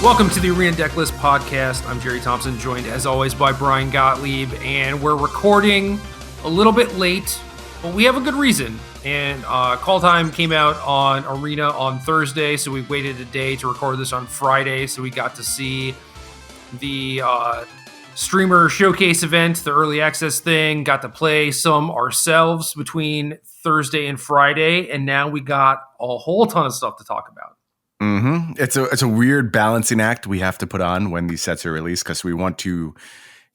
Welcome to the Arena Decklist podcast. I'm Jerry Thompson, joined as always by Brian Gottlieb, and we're recording a little bit late, but we have a good reason. And Kaldheim came out on Arena on Thursday, so we waited a day to record this on Friday, so we got to see the streamer showcase event, the early access thing, got to play some ourselves between Thursday and Friday, and now we got a whole ton of stuff to talk about. Mm-hmm. It's a weird balancing act we have to put on when these sets are released because we want to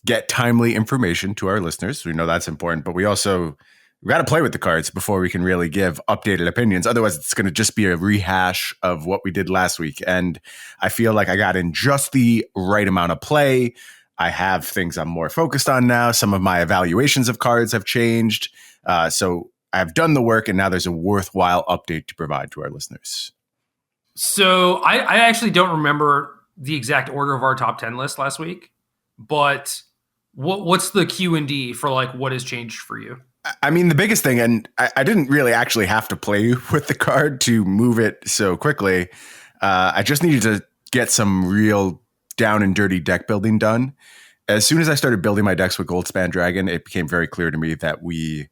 get timely information to our listeners. We know that's important, but we got to play with the cards before we can really give updated opinions. Otherwise, it's going to just be a rehash of what we did last week. And I feel like I got in just the right amount of play. I have things I'm more focused on now. Some of my evaluations of cards have changed. So I've done the work, and now there's a worthwhile update to provide to our listeners. So I actually don't remember the exact order of our top 10 list last week, but what's the Q&D for like what has changed for you? I mean, the biggest thing, and I didn't really actually have to play with the card to move it so quickly. I just needed to get some real down and dirty deck building done. As soon as I started building my decks with Goldspan Dragon, it became very clear to me that we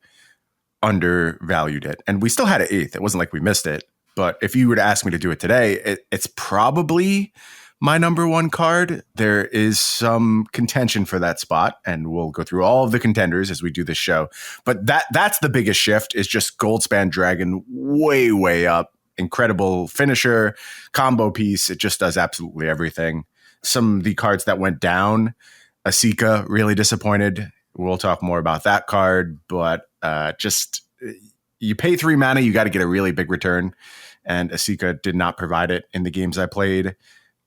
undervalued it. And we still had an 8th. It wasn't like we missed it. But if you were to ask me to do it today, it's probably my number one card. There is some contention for that spot, and we'll go through all of the contenders as we do this show. But that's the biggest shift is just Goldspan Dragon way, way up. Incredible finisher, combo piece. It just does absolutely everything. Some of the cards that went down, Asika, really disappointed. We'll talk more about that card, but just you pay 3 mana, you got to get a really big return. And Asika did not provide it in the games I played.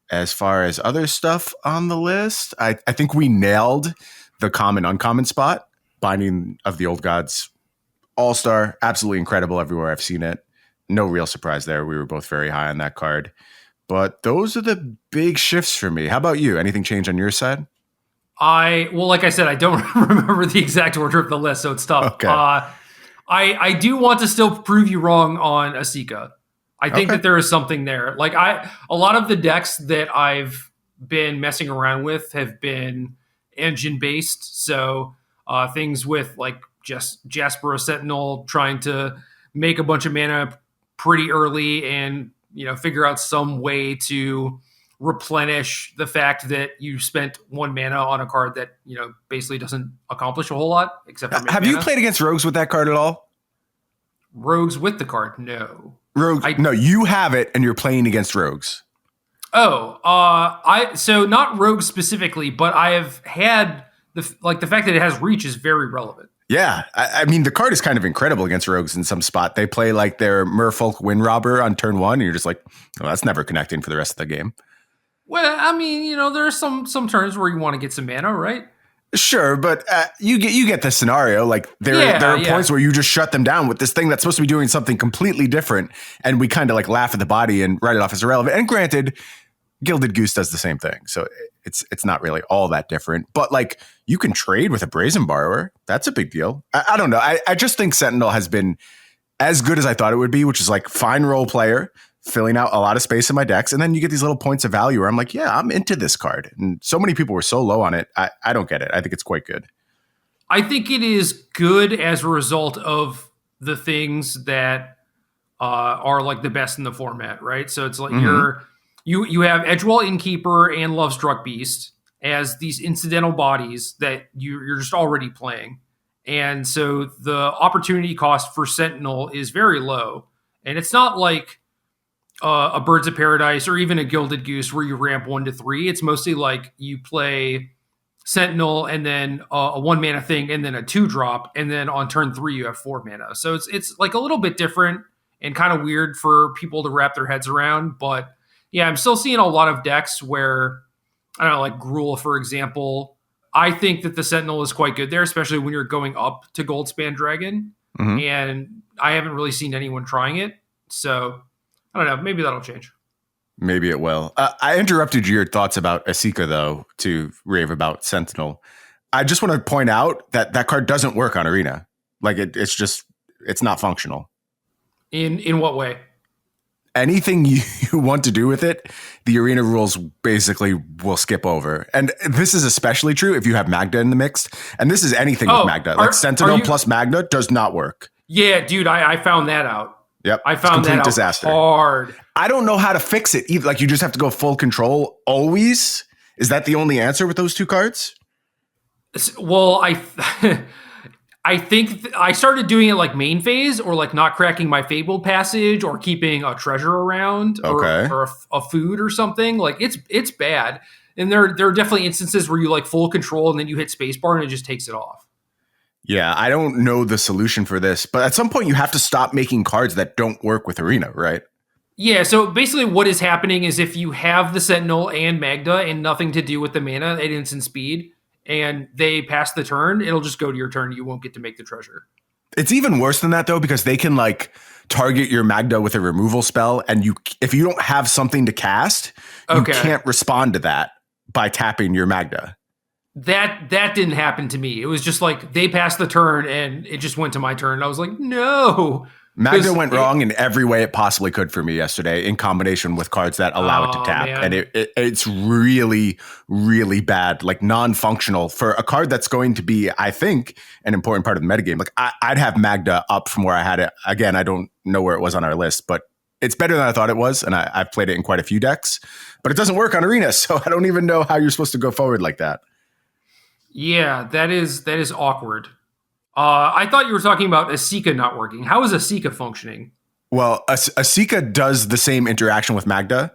As far as other stuff on the list, I think we nailed the common uncommon spot. Binding of the Old Gods, all-star, absolutely incredible everywhere I've seen it. No real surprise there. We were both very high on that card. But those are the big shifts for me. How about you? Anything change on your side? Like I said, I don't remember the exact order of the list, so it's tough. Okay. I do want to still prove you wrong on Asika. I think that there is something there. Like a lot of the decks that I've been messing around with have been engine based. So things with like just Jaspero Sentinel trying to make a bunch of mana pretty early and, figure out some way to replenish the fact that you spent 1 mana on a card that, basically doesn't accomplish a whole lot except for Have you played against rogues with that card at all? Rogues with the card? No. Rogues? No, you have it and you're playing against rogues. So not rogues specifically, but I have had the fact that it has reach is very relevant. Yeah. I mean, the card is kind of incredible against rogues in some spot. They play like their Merfolk Wind Robber on turn 1 and you're just like, oh, that's never connecting for the rest of the game. Well, I mean, there are some turns where you want to get some mana, right? Sure, but you get the scenario. Like there are points where you just shut them down with this thing that's supposed to be doing something completely different, and we kind of like laugh at the body and write it off as irrelevant. And granted, Gilded Goose does the same thing, so it's not really all that different. But like you can trade with a Brazen Borrower. That's a big deal. I don't know. I just think Sentinel has been as good as I thought it would be, which is like fine role player, filling out a lot of space in my decks. And then you get these little points of value where I'm like, yeah, I'm into this card. And so many people were so low on it. I don't get it. I think it's quite good. I think it is good as a result of the things that are like the best in the format, right? So it's like you have Edgewall Innkeeper and Lovestruck Beast as these incidental bodies that you're just already playing. And so the opportunity cost for Sentinel is very low. And it's not like a Birds of Paradise or even a Gilded Goose where you ramp 1 to 3. It's mostly like you play Sentinel and then a 1 mana thing and then a 2-drop. And then on turn 3, you have 4 mana. So it's like a little bit different and kind of weird for people to wrap their heads around. But yeah, I'm still seeing a lot of decks where, I don't know, like Gruul, for example. I think that the Sentinel is quite good there, especially when you're going up to Goldspan Dragon. And I haven't really seen anyone trying it. So I don't know. Maybe that'll change. Maybe it will. I interrupted your thoughts about Asika, though, to rave about Sentinel. I just want to point out that that card doesn't work on Arena. Like, it's not functional. In what way? anything you want to do with it, the arena rules basically will skip over. And this is especially true if you have Magda in the mix. And this is anything with Magda. Like Sentinel plus Magda does not work. Yeah, dude, I found that out. Yep. I found that out disaster. Hard. I don't know how to fix it either. Like, you just have to go full control always. Is that the only answer with those two cards? Well, I think I started doing it like main phase, or like not cracking my Fabled passage, or keeping a treasure around, or a food or something. Like it's bad. And there are definitely instances where you like full control and then you hit spacebar and it just takes it off. Yeah, I don't know the solution for this, but at some point you have to stop making cards that don't work with Arena, right? Yeah, so basically what is happening is if you have the Sentinel and Magda and nothing to do with the mana at instant speed, and they pass the turn, it'll just go to your turn. You won't get to make the treasure. It's even worse than that, though, because they can like target your Magda with a removal spell, and if you don't have something to cast, you can't respond to that by tapping your Magda. That didn't happen to me. It was just like they passed the turn and it just went to my turn. And I was like, no. Magda went wrong in every way it possibly could for me yesterday, in combination with cards that allow it to tap. Man. And it's really, really bad, like non-functional for a card that's going to be, I think, an important part of the metagame. Like I'd have Magda up from where I had it. Again, I don't know where it was on our list, but it's better than I thought it was. And I've played it in quite a few decks, but it doesn't work on Arena. So I don't even know how you're supposed to go forward like that. Yeah, that is awkward. I thought you were talking about Asika not working. How is Asika functioning? Well, Asika does the same interaction with Magda,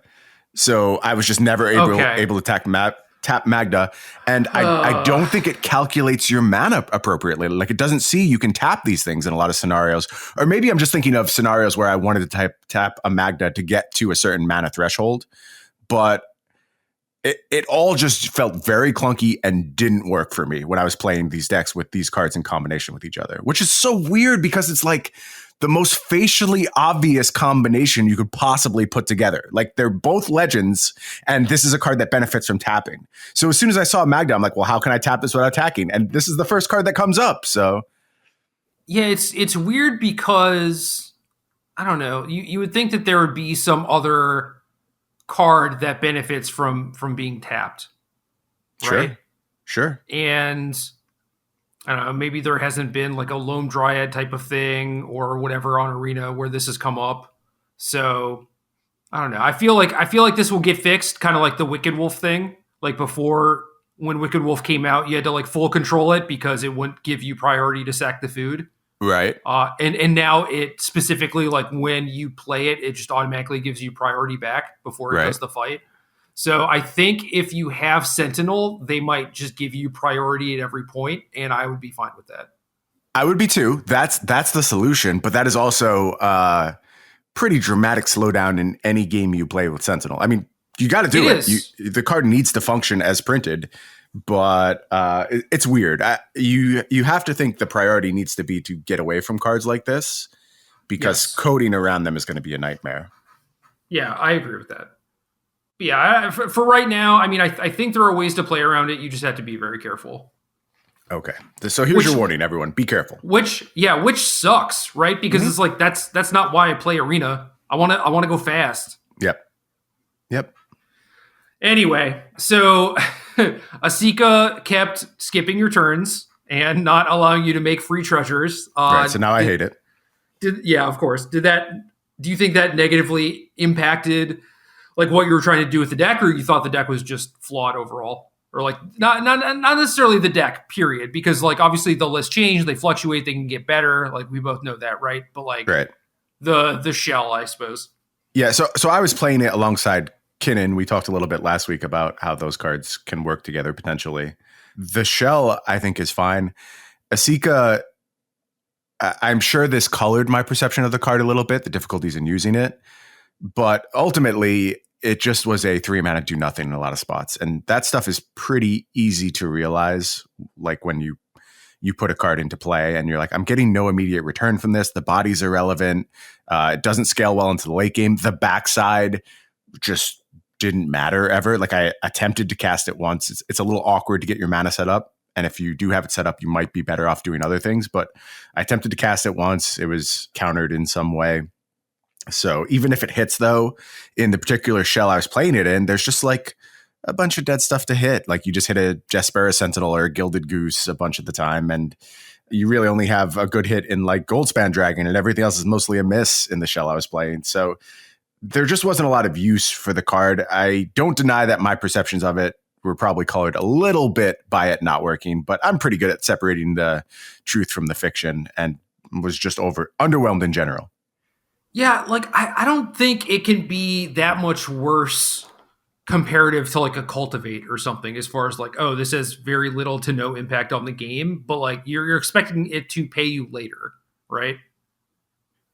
so I was just never able to tap Magda, and I don't think it calculates your mana appropriately. Like, it doesn't see you can tap these things in a lot of scenarios, or maybe I'm just thinking of scenarios where I wanted to tap a Magda to get to a certain mana threshold, but it all just felt very clunky and didn't work for me when I was playing these decks with these cards in combination with each other, which is so weird because it's like the most facially obvious combination you could possibly put together. Like, they're both legends, and this is a card that benefits from tapping. So as soon as I saw Magda, I'm like, well, how can I tap this without attacking? And this is the first card that comes up. So yeah, it's weird because I don't know. You would think that there would be some other card that benefits from being tapped, right? Sure. And I don't know, maybe there hasn't been like a Lone Dryad type of thing or whatever on Arena where this has come up. So I don't know. I feel like this will get fixed, kind of like the Wicked Wolf thing. Like before, when Wicked Wolf came out, you had to like full control it because it wouldn't give you priority to sack the food. Right. And now it specifically, like when you play it, it just automatically gives you priority back before it does the fight. So I think if you have Sentinel, they might just give you priority at every point, and I would be fine with that. I would be too. That's the solution, but that is also pretty dramatic slowdown in any game you play with Sentinel. I mean, you got to do it. The card needs to function as printed. But it's weird. You have to think the priority needs to be to get away from cards like this, because coding around them is going to be a nightmare. Yeah, I agree with that. But yeah, for right now, I mean, I think there are ways to play around it. You just have to be very careful. Okay, so here's your warning, everyone: be careful. Which sucks, right? Because it's like that's not why I play Arena. I want to go fast. Yep. Anyway, so Asika kept skipping your turns and not allowing you to make free treasures. Right, so now I hate it. Of course. Do you think that negatively impacted like what you were trying to do with the deck, or you thought the deck was just flawed overall? Or like not necessarily the deck, period, because like obviously the list changed, they fluctuate, they can get better. Like we both know that, right? But like the shell, I suppose. Yeah, so I was playing it alongside Kinnan. We talked a little bit last week about how those cards can work together potentially. The shell, I think, is fine. Asika, I'm sure this colored my perception of the card a little bit, the difficulties in using it. But ultimately, it just was a 3-mana do nothing in a lot of spots. And that stuff is pretty easy to realize. Like when you put a card into play and you're like, I'm getting no immediate return from this. The body's irrelevant. It doesn't scale well into the late game. The backside just didn't matter ever. Like I attempted to cast it once. It's a little awkward to get your mana set up. And if you do have it set up, you might be better off doing other things. But I attempted to cast it once. It was countered in some way. So even if it hits, though, in the particular shell I was playing it in, there's just like a bunch of dead stuff to hit. Like you just hit a Jespera Sentinel or a Gilded Goose a bunch of the time, and you really only have a good hit in like Goldspan Dragon, and everything else is mostly a miss in the shell I was playing. So there just wasn't a lot of use for the card. I don't deny that my perceptions of it were probably colored a little bit by it not working, but I'm pretty good at separating the truth from the fiction and was just underwhelmed in general. Yeah, like I don't think it can be that much worse comparative to like a Cultivate or something, as far as like, oh, this has very little to no impact on the game, but like you're expecting it to pay you later, right?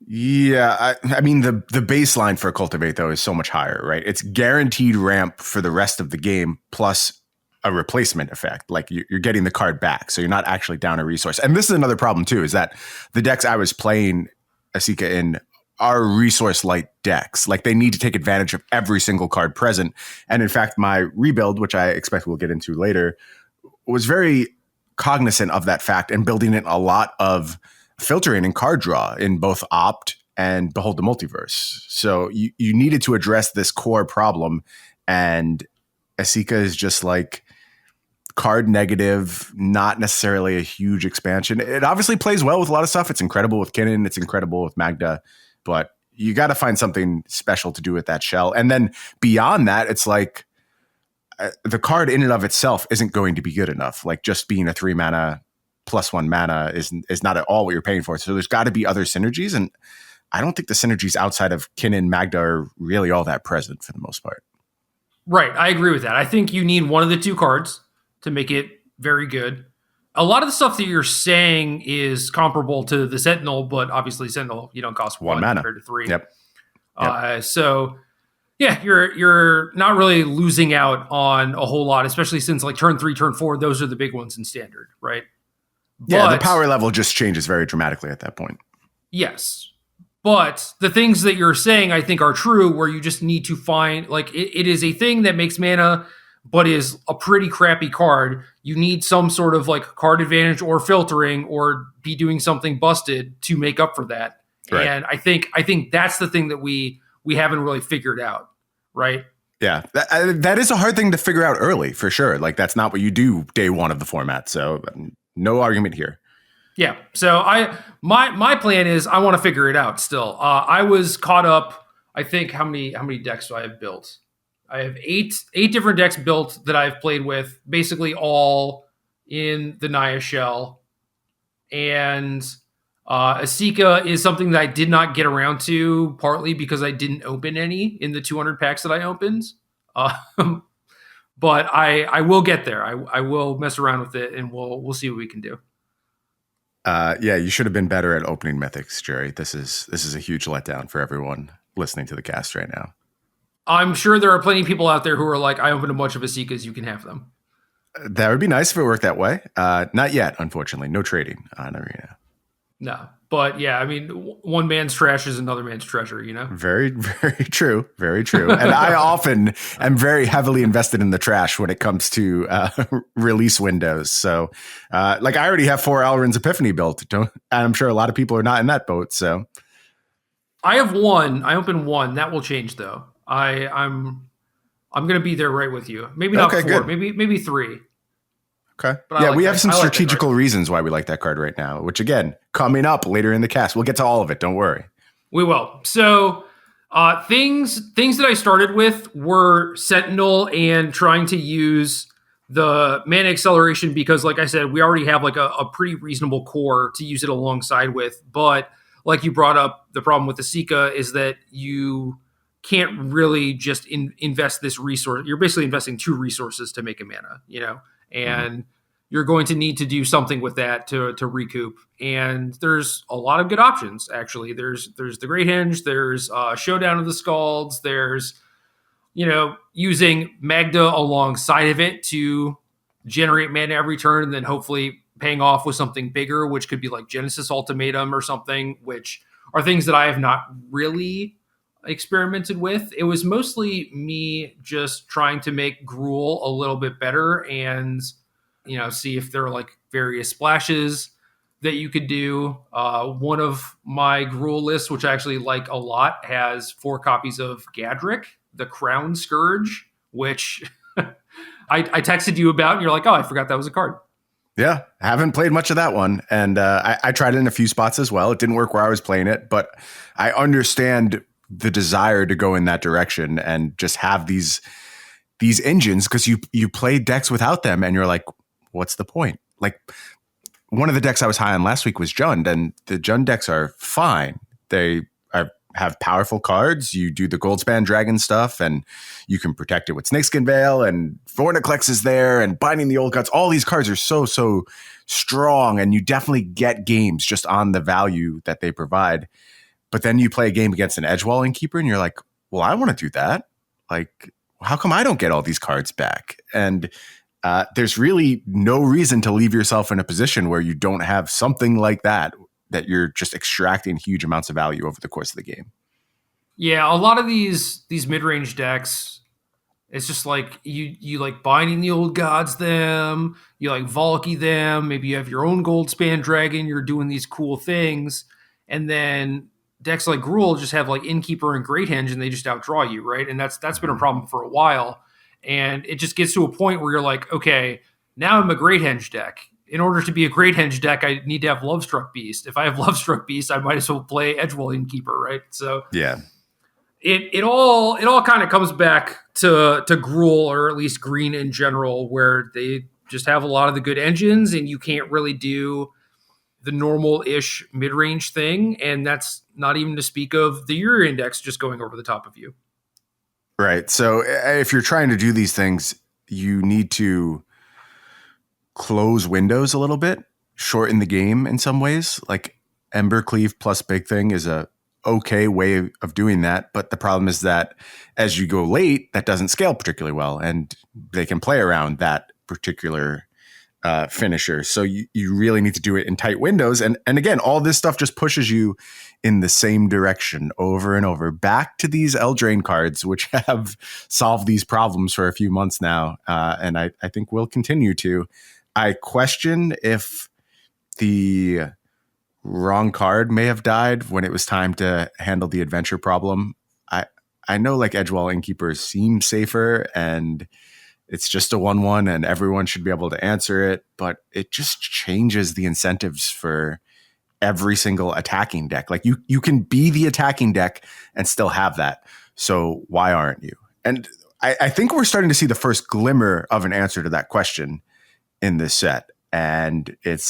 Yeah, I mean the baseline for Cultivate though is so much higher, right? It's guaranteed ramp for the rest of the game plus a replacement effect. Like you're getting the card back, so you're not actually down a resource. And this is another problem too, is that the decks I was playing Asika in are resource light decks. Like they need to take advantage of every single card present. And in fact, my rebuild, which I expect we'll get into later, was very cognizant of that fact and building in a lot of filtering and card draw in both Opt and Behold the Multiverse. So you needed to address this core problem, and Asika is just like card negative, not necessarily a huge expansion. It obviously plays well with a lot of stuff. It's incredible with Kinnan, it's incredible with Magda, but you got to find something special to do with that shell. And then beyond that, it's like the card in and of itself isn't going to be good enough. Like just being a 3 mana +1 mana is not at all what you're paying for. So there's got to be other synergies. And I don't think the synergies outside of Kinnan, Magda are really all that present for the most part. Right. I agree with that. I think you need one of the two cards to make it very good. A lot of the stuff that you're saying is comparable to the Sentinel, but obviously Sentinel, you don't cost 1 mana compared to 3. Yep. So yeah, you're not really losing out on a whole lot, especially since like turn 3, turn 4, those are the big ones in Standard, right? Yeah, the power level just changes very dramatically at that point. Yes. But the things that you're saying, I think, are true, where you just need to find, like, it is a thing that makes mana, but is a pretty crappy card. You need some sort of, like, card advantage or filtering or be doing something busted to make up for that. Right. And I think that's the thing that we haven't really figured out, right? Yeah, that is a hard thing to figure out early, for sure. Like, that's not what you do day one of the format, so no argument here. Yeah. So my plan is I want to figure it out still. I was caught up. I think how many decks do I have built? I have eight different decks built that I've played with, basically all in the Naya shell. And Asika is something that I did not get around to, partly because I didn't open any in the 200 packs that I opened. But I will get there. I will mess around with it, and we'll see what we can do. Yeah, you should have been better at opening mythics, Jerry. This is a huge letdown for everyone listening to the cast right now. I'm sure there are plenty of people out there who are like, I opened a bunch of Asikas, you can have them. That would be nice if it worked that way. Not yet, unfortunately. No trading on Arena. No. But yeah, I mean, one man's trash is another man's treasure, you know? Very, very true. Very true. And I often am very heavily invested in the trash when it comes to release windows. So like I already have 4 Alrund's Epiphany built. And I'm sure a lot of people are not in that boat. So I have 1. I opened 1. That will change though. I'm going to be there right with you. Maybe not 4, good. maybe 3. Okay. But yeah, we have some strategical reasons why we like that card right now, which again, coming up later in the cast. We'll get to all of it. Don't worry. We will. So things that I started with were Sentinel and trying to use the mana acceleration because, like I said, we already have like a pretty reasonable core to use it alongside with. But like you brought up, the problem with the Asika is that you can't really just invest this resource. You're basically investing 2 resources to make a mana, you know? And you're going to need to do something with that to recoup. And there's a lot of good options, actually. There's the Great Hinge, there's Showdown of the Scalds, there's, you know, using Magda alongside of it to generate mana every turn, and then hopefully paying off with something bigger, which could be like Genesis Ultimatum or something, which are things that I have not really experimented with. It was mostly me just trying to make Gruul a little bit better and, you know, see if there are like various splashes that you could do. One of my Gruul lists, which I actually like a lot, has 4 copies of Gadrick, the Crown Scourge, which I texted you about, and you're like, oh, I forgot that was a card. Yeah, haven't played much of that one. And I tried it in a few spots as well. It didn't work where I was playing it, but I understand the desire to go in that direction and just have these engines, because you play decks without them and you're like, what's the point? Like, one of the decks I was high on last week was Jund, and the Jund decks are fine. Have powerful cards. You do the Goldspan Dragon stuff, and you can protect it with Snakeskin Veil, and Vorniclex is there, and Binding the Old Gods. All these cards are so strong, and you definitely get games just on the value that they provide. But then you play a game against an Edgewall Innkeeper, and you're like, well, I want to do that. Like, how come I don't get all these cards back? And there's really no reason to leave yourself in a position where you don't have something like that you're just extracting huge amounts of value over the course of the game. Yeah, a lot of these mid-range decks, it's just like you like Binding the Old Gods them, you like Valky them, maybe you have your own Goldspan Dragon, you're doing these cool things, and then decks like Gruul just have like Innkeeper and Great Henge, and they just outdraw you, right? And that's been a problem for a while. And it just gets to a point where you're like, okay, now I'm a Great Henge deck. In order to be a Great Henge deck, I need to have Lovestruck Beast. If I have Lovestruck Beast, I might as well play Edgewall Innkeeper, right? So yeah, it all kind of comes back to Gruul, or at least Green in general, where they just have a lot of the good engines, and you can't really do the normal-ish mid-range thing, and that's not even to speak of the Euro Index just going over the top of you. Right. So if you're trying to do these things, you need to close windows a little bit, shorten the game in some ways. Like Embercleave plus Big Thing is a okay way of doing that, but the problem is that as you go late, that doesn't scale particularly well, and they can play around that particular finisher. So you really need to do it in tight windows. And again, all this stuff just pushes you in the same direction over and over, back to these Eldraine cards, which have solved these problems for a few months now. And I think will continue to. I question if the wrong card may have died when it was time to handle the adventure problem. I know like Edgewall Innkeepers seem safer, and it's just a 1/1 and everyone should be able to answer it, but it just changes the incentives for every single attacking deck. Like you can be the attacking deck and still have that. So why aren't you? And I think we're starting to see the first glimmer of an answer to that question in this set. And it's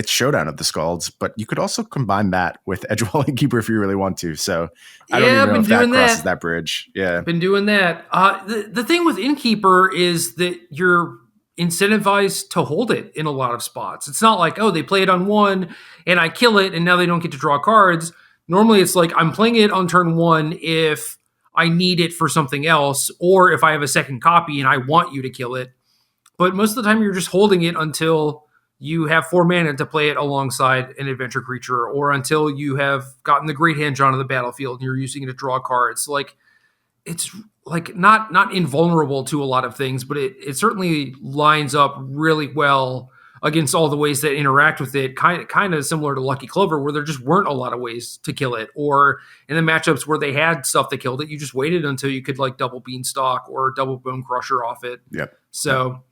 Showdown of the Scalds, but you could also combine that with Edgewall Innkeeper if you really want to. So I don't even know if that crosses that bridge. Yeah. Been doing that. The thing with Innkeeper is that you're incentivized to hold it in a lot of spots. It's not like, oh, they play it on 1 and I kill it and now they don't get to draw cards. Normally it's like I'm playing it on turn 1 if I need it for something else, or if I have a second copy and I want you to kill it. But most of the time, you're just holding it until you have 4 mana to play it alongside an adventure creature, or until you have gotten the Great Henge onto the battlefield and you're using it to draw cards. Like, it's like not invulnerable to a lot of things, but it certainly lines up really well against all the ways that interact with it. Kind of similar to Lucky Clover, where there just weren't a lot of ways to kill it, or in the matchups where they had stuff that killed it, you just waited until you could like double Beanstalk or double Bone Crusher off it. Yep. So.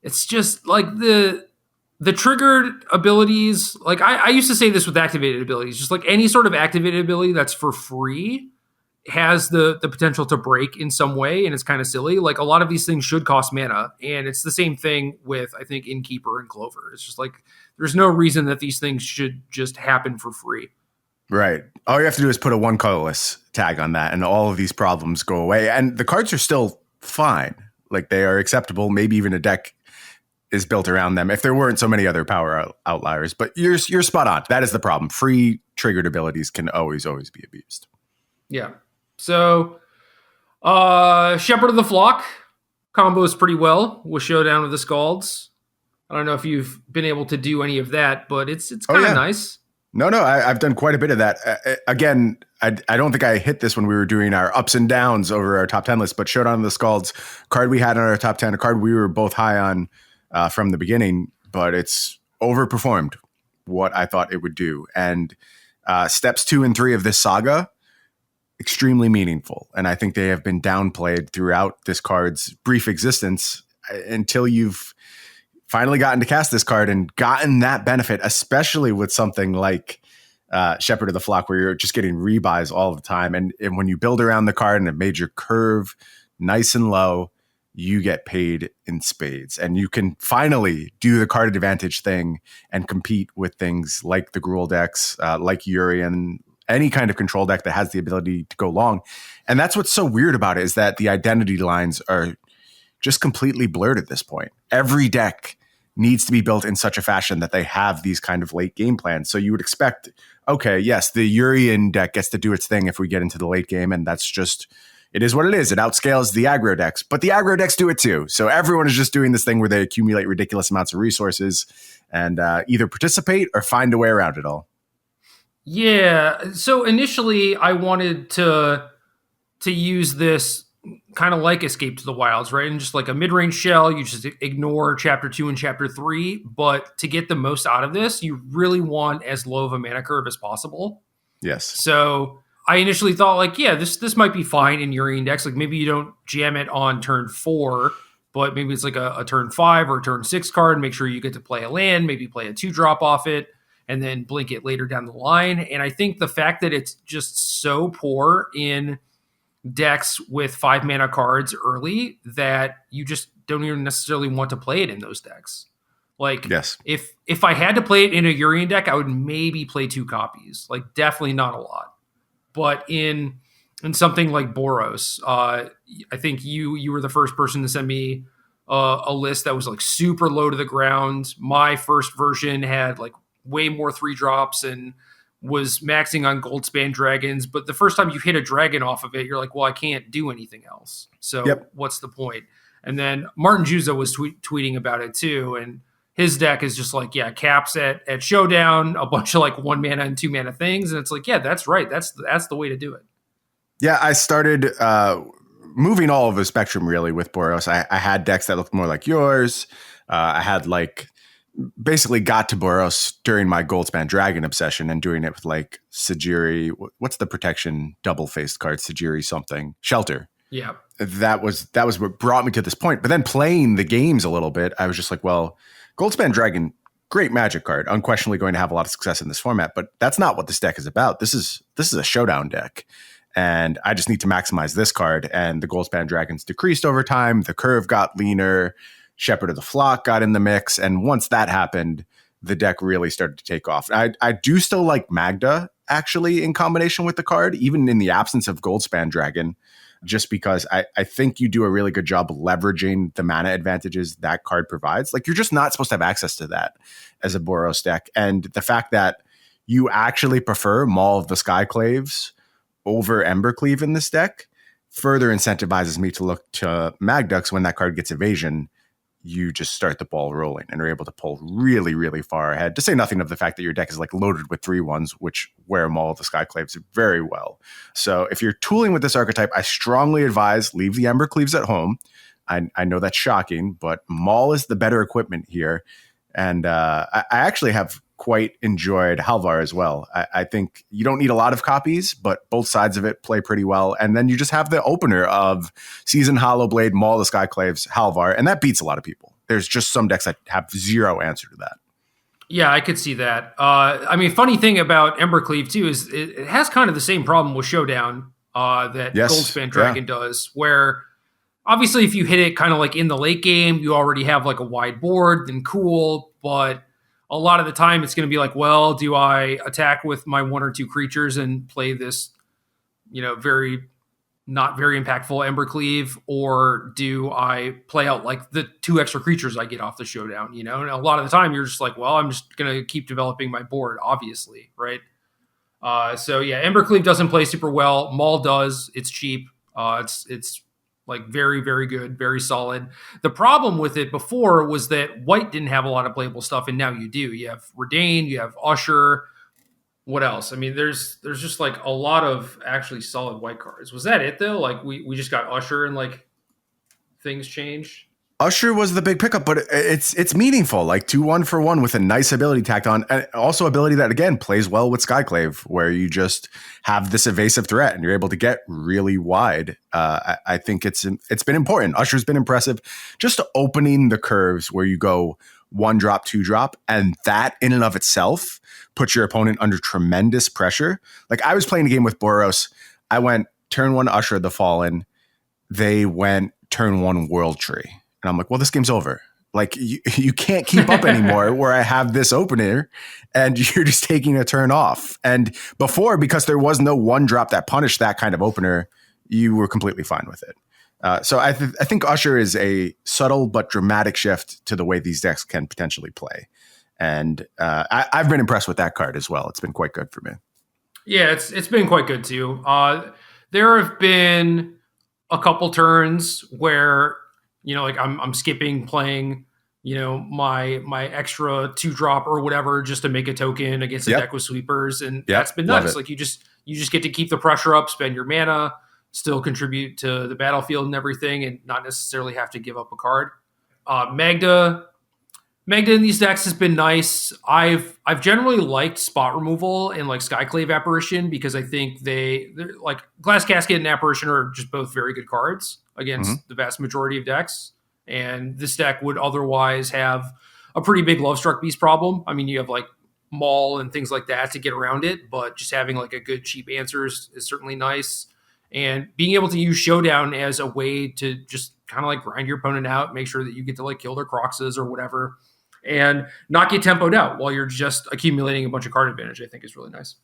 It's just like the triggered abilities. Like I used to say this with activated abilities, just like any sort of activated ability that's for free has the potential to break in some way. And it's kind of silly. Like a lot of these things should cost mana. And it's the same thing with, I think, Innkeeper and Clover. It's just like, there's no reason that these things should just happen for free. Right. All you have to do is put a 1 colorless tag on that and all of these problems go away. And the cards are still fine. Like they are acceptable. Maybe even a deck is built around them if there weren't so many other power outliers. But you're spot on. That is the problem. Free triggered abilities can always be abused. Yeah. So Shepherd of the Flock combos pretty well with Showdown of the Scalds. I don't know if you've been able to do any of that, but it's kind of nice. No, I've done quite a bit of that. Again, I don't think I hit this when we were doing our ups and downs over our top 10 list, but Showdown of the Scalds card we had on our top 10, a card we were both high on from the beginning, but it's overperformed what I thought it would do. And steps 2 and 3 of this saga, extremely meaningful. And I think they have been downplayed throughout this card's brief existence until you've finally gotten to cast this card and gotten that benefit, especially with something like Shepherd of the Flock, where you're just getting rebuys all the time. And when you build around the card and it made your curve nice and low, you get paid in spades. And you can finally do the card advantage thing and compete with things like the Gruul decks, like Urian, any kind of control deck that has the ability to go long. And that's what's so weird about it, is that the identity lines are just completely blurred at this point. Every deck needs to be built in such a fashion that they have these kind of late game plans. So you would expect, okay, yes, the Urian deck gets to do its thing if we get into the late game, and that's just, it is what it is. It outscales the aggro decks, but the aggro decks do it too. So everyone is just doing this thing where they accumulate ridiculous amounts of resources and either participate or find a way around it all. Yeah. So initially, I wanted to use this kind of like Escape to the Wilds, right? And just like a mid-range shell, you just ignore chapter 2 and chapter 3. But to get the most out of this, you really want as low of a mana curve as possible. Yes. So I initially thought, like, yeah, this might be fine in your index. Like, maybe you don't jam it on turn 4, but maybe it's like a turn 5 or a turn 6 card. Make sure you get to play a land, maybe play a 2-drop off it, and then blink it later down the line. And I think the fact that it's just so poor in decks with 5 mana cards early that you just don't even necessarily want to play it in those decks. Like, yes, if I had to play it in a Urian deck, I would maybe play 2 copies. Like, definitely not a lot. But in something like Boros, I think you were the first person to send me a list that was like super low to the ground. My first version had like way more 3-drops and was maxing on Goldspan dragons. But the first time you hit a dragon off of it, you're like, well, I can't do anything else. So What's the point? And then Martin Juza was tweeting about it too. And his deck is just like, yeah, caps at Showdown, a bunch of like 1 mana and 2 mana things. And it's like, yeah, that's right. That's the way to do it. Yeah, I started moving all of the spectrum really with Boros. I had decks that looked more like yours. I had like basically got to Boros during my Goldspan Dragon obsession and doing it with like Sajiri. What's the protection double-faced card? Sajiri something. Shelter. Yeah. That was what brought me to this point. But then playing the games a little bit, I was just like, well, Goldspan Dragon, great Magic card, unquestionably going to have a lot of success in this format, but that's not what this deck is about. This is a Showdown deck. And I just need to maximize this card. And the Goldspan Dragons decreased over time. The curve got leaner. Shepherd of the Flock got in the mix. And once that happened, the deck really started to take off. I do still like Magda, actually, in combination with the card, even in the absence of Goldspan Dragon, just because I think you do a really good job leveraging the mana advantages that card provides. Like, you're just not supposed to have access to that as a Boros deck. And the fact that you actually prefer Maul of the Skyclaves over Embercleave in this deck further incentivizes me to look to Magdux. When that card gets evasion, you just start the ball rolling and are able to pull really, really far ahead. To say nothing of the fact that your deck is like loaded with 3/1s, which wear Maul of the Skyclaves very well. So if you're tooling with this archetype, I strongly advise leave the Embercleaves at home. I know that's shocking, but Maul is the better equipment here. And I actually have quite enjoyed Halvar as well. I think you don't need a lot of copies, but both sides of it play pretty well. And then you just have the opener of Season Hollowblade, Maul of the Skyclaves, Halvar, and that beats a lot of people. There's just some decks that have zero answer to that. Yeah, I could see that. I mean, funny thing about Embercleave too is it has kind of the same problem with Showdown that Goldspan Dragon does, where obviously if you hit it kind of like in the late game, you already have like a wide board, then cool, but a lot of the time it's going to be like, well, do I attack with my 1 or 2 creatures and play this, not very impactful Embercleave, or do I play out like the 2 extra creatures I get off the Showdown, And a lot of the time you're just like, well, I'm just going to keep developing my board, obviously, right? So yeah, Embercleave doesn't play super well. Maul does. It's cheap. It's like very, very good, very solid. The problem with it before was that white didn't have a lot of playable stuff, and now you do. You have Redain, you have Usher. What else? I mean, there's just like a lot of actually solid white cards. Was that it though? Like we just got Usher and like things changed? Usher was the big pickup, but it's meaningful, like 2-1 for one with a nice ability tacked on, and also ability that again plays well with Skyclave, where you just have this evasive threat and you're able to get really wide. I think it's been important. Usher's been impressive, just opening the curves where you go 1-drop, 2-drop, and that in and of itself puts your opponent under tremendous pressure. Like I was playing a game with Boros, I went turn 1 Usher the Fallen, they went turn 1 World Tree. And I'm like, well, this game's over. Like you can't keep up anymore where I have this opener and you're just taking a turn off. And before, because there was no 1-drop that punished that kind of opener, you were completely fine with it. So I think Usher is a subtle but dramatic shift to the way these decks can potentially play. And I've been impressed with that card as well. It's been quite good for me. Yeah, it's been quite good too. There have been a couple turns where, like I'm skipping playing, my extra 2-drop or whatever just to make a token against a deck with sweepers, and that's been nice. Like you just get to keep the pressure up, spend your mana, still contribute to the battlefield and everything, and not necessarily have to give up a card. Magda in these decks has been nice. I've generally liked spot removal and like Skyclave Apparition because I think they're like Glass Casket and Apparition are just both very good cards against the vast majority of decks. And this deck would otherwise have a pretty big Love Struck Beast problem. I mean, you have like Maul and things like that to get around it, but just having like a good cheap answer is certainly nice. And being able to use Showdown as a way to just kind of like grind your opponent out, make sure that you get to like kill their Croxes or whatever, and not get tempoed out while you're just accumulating a bunch of card advantage, I think is really nice.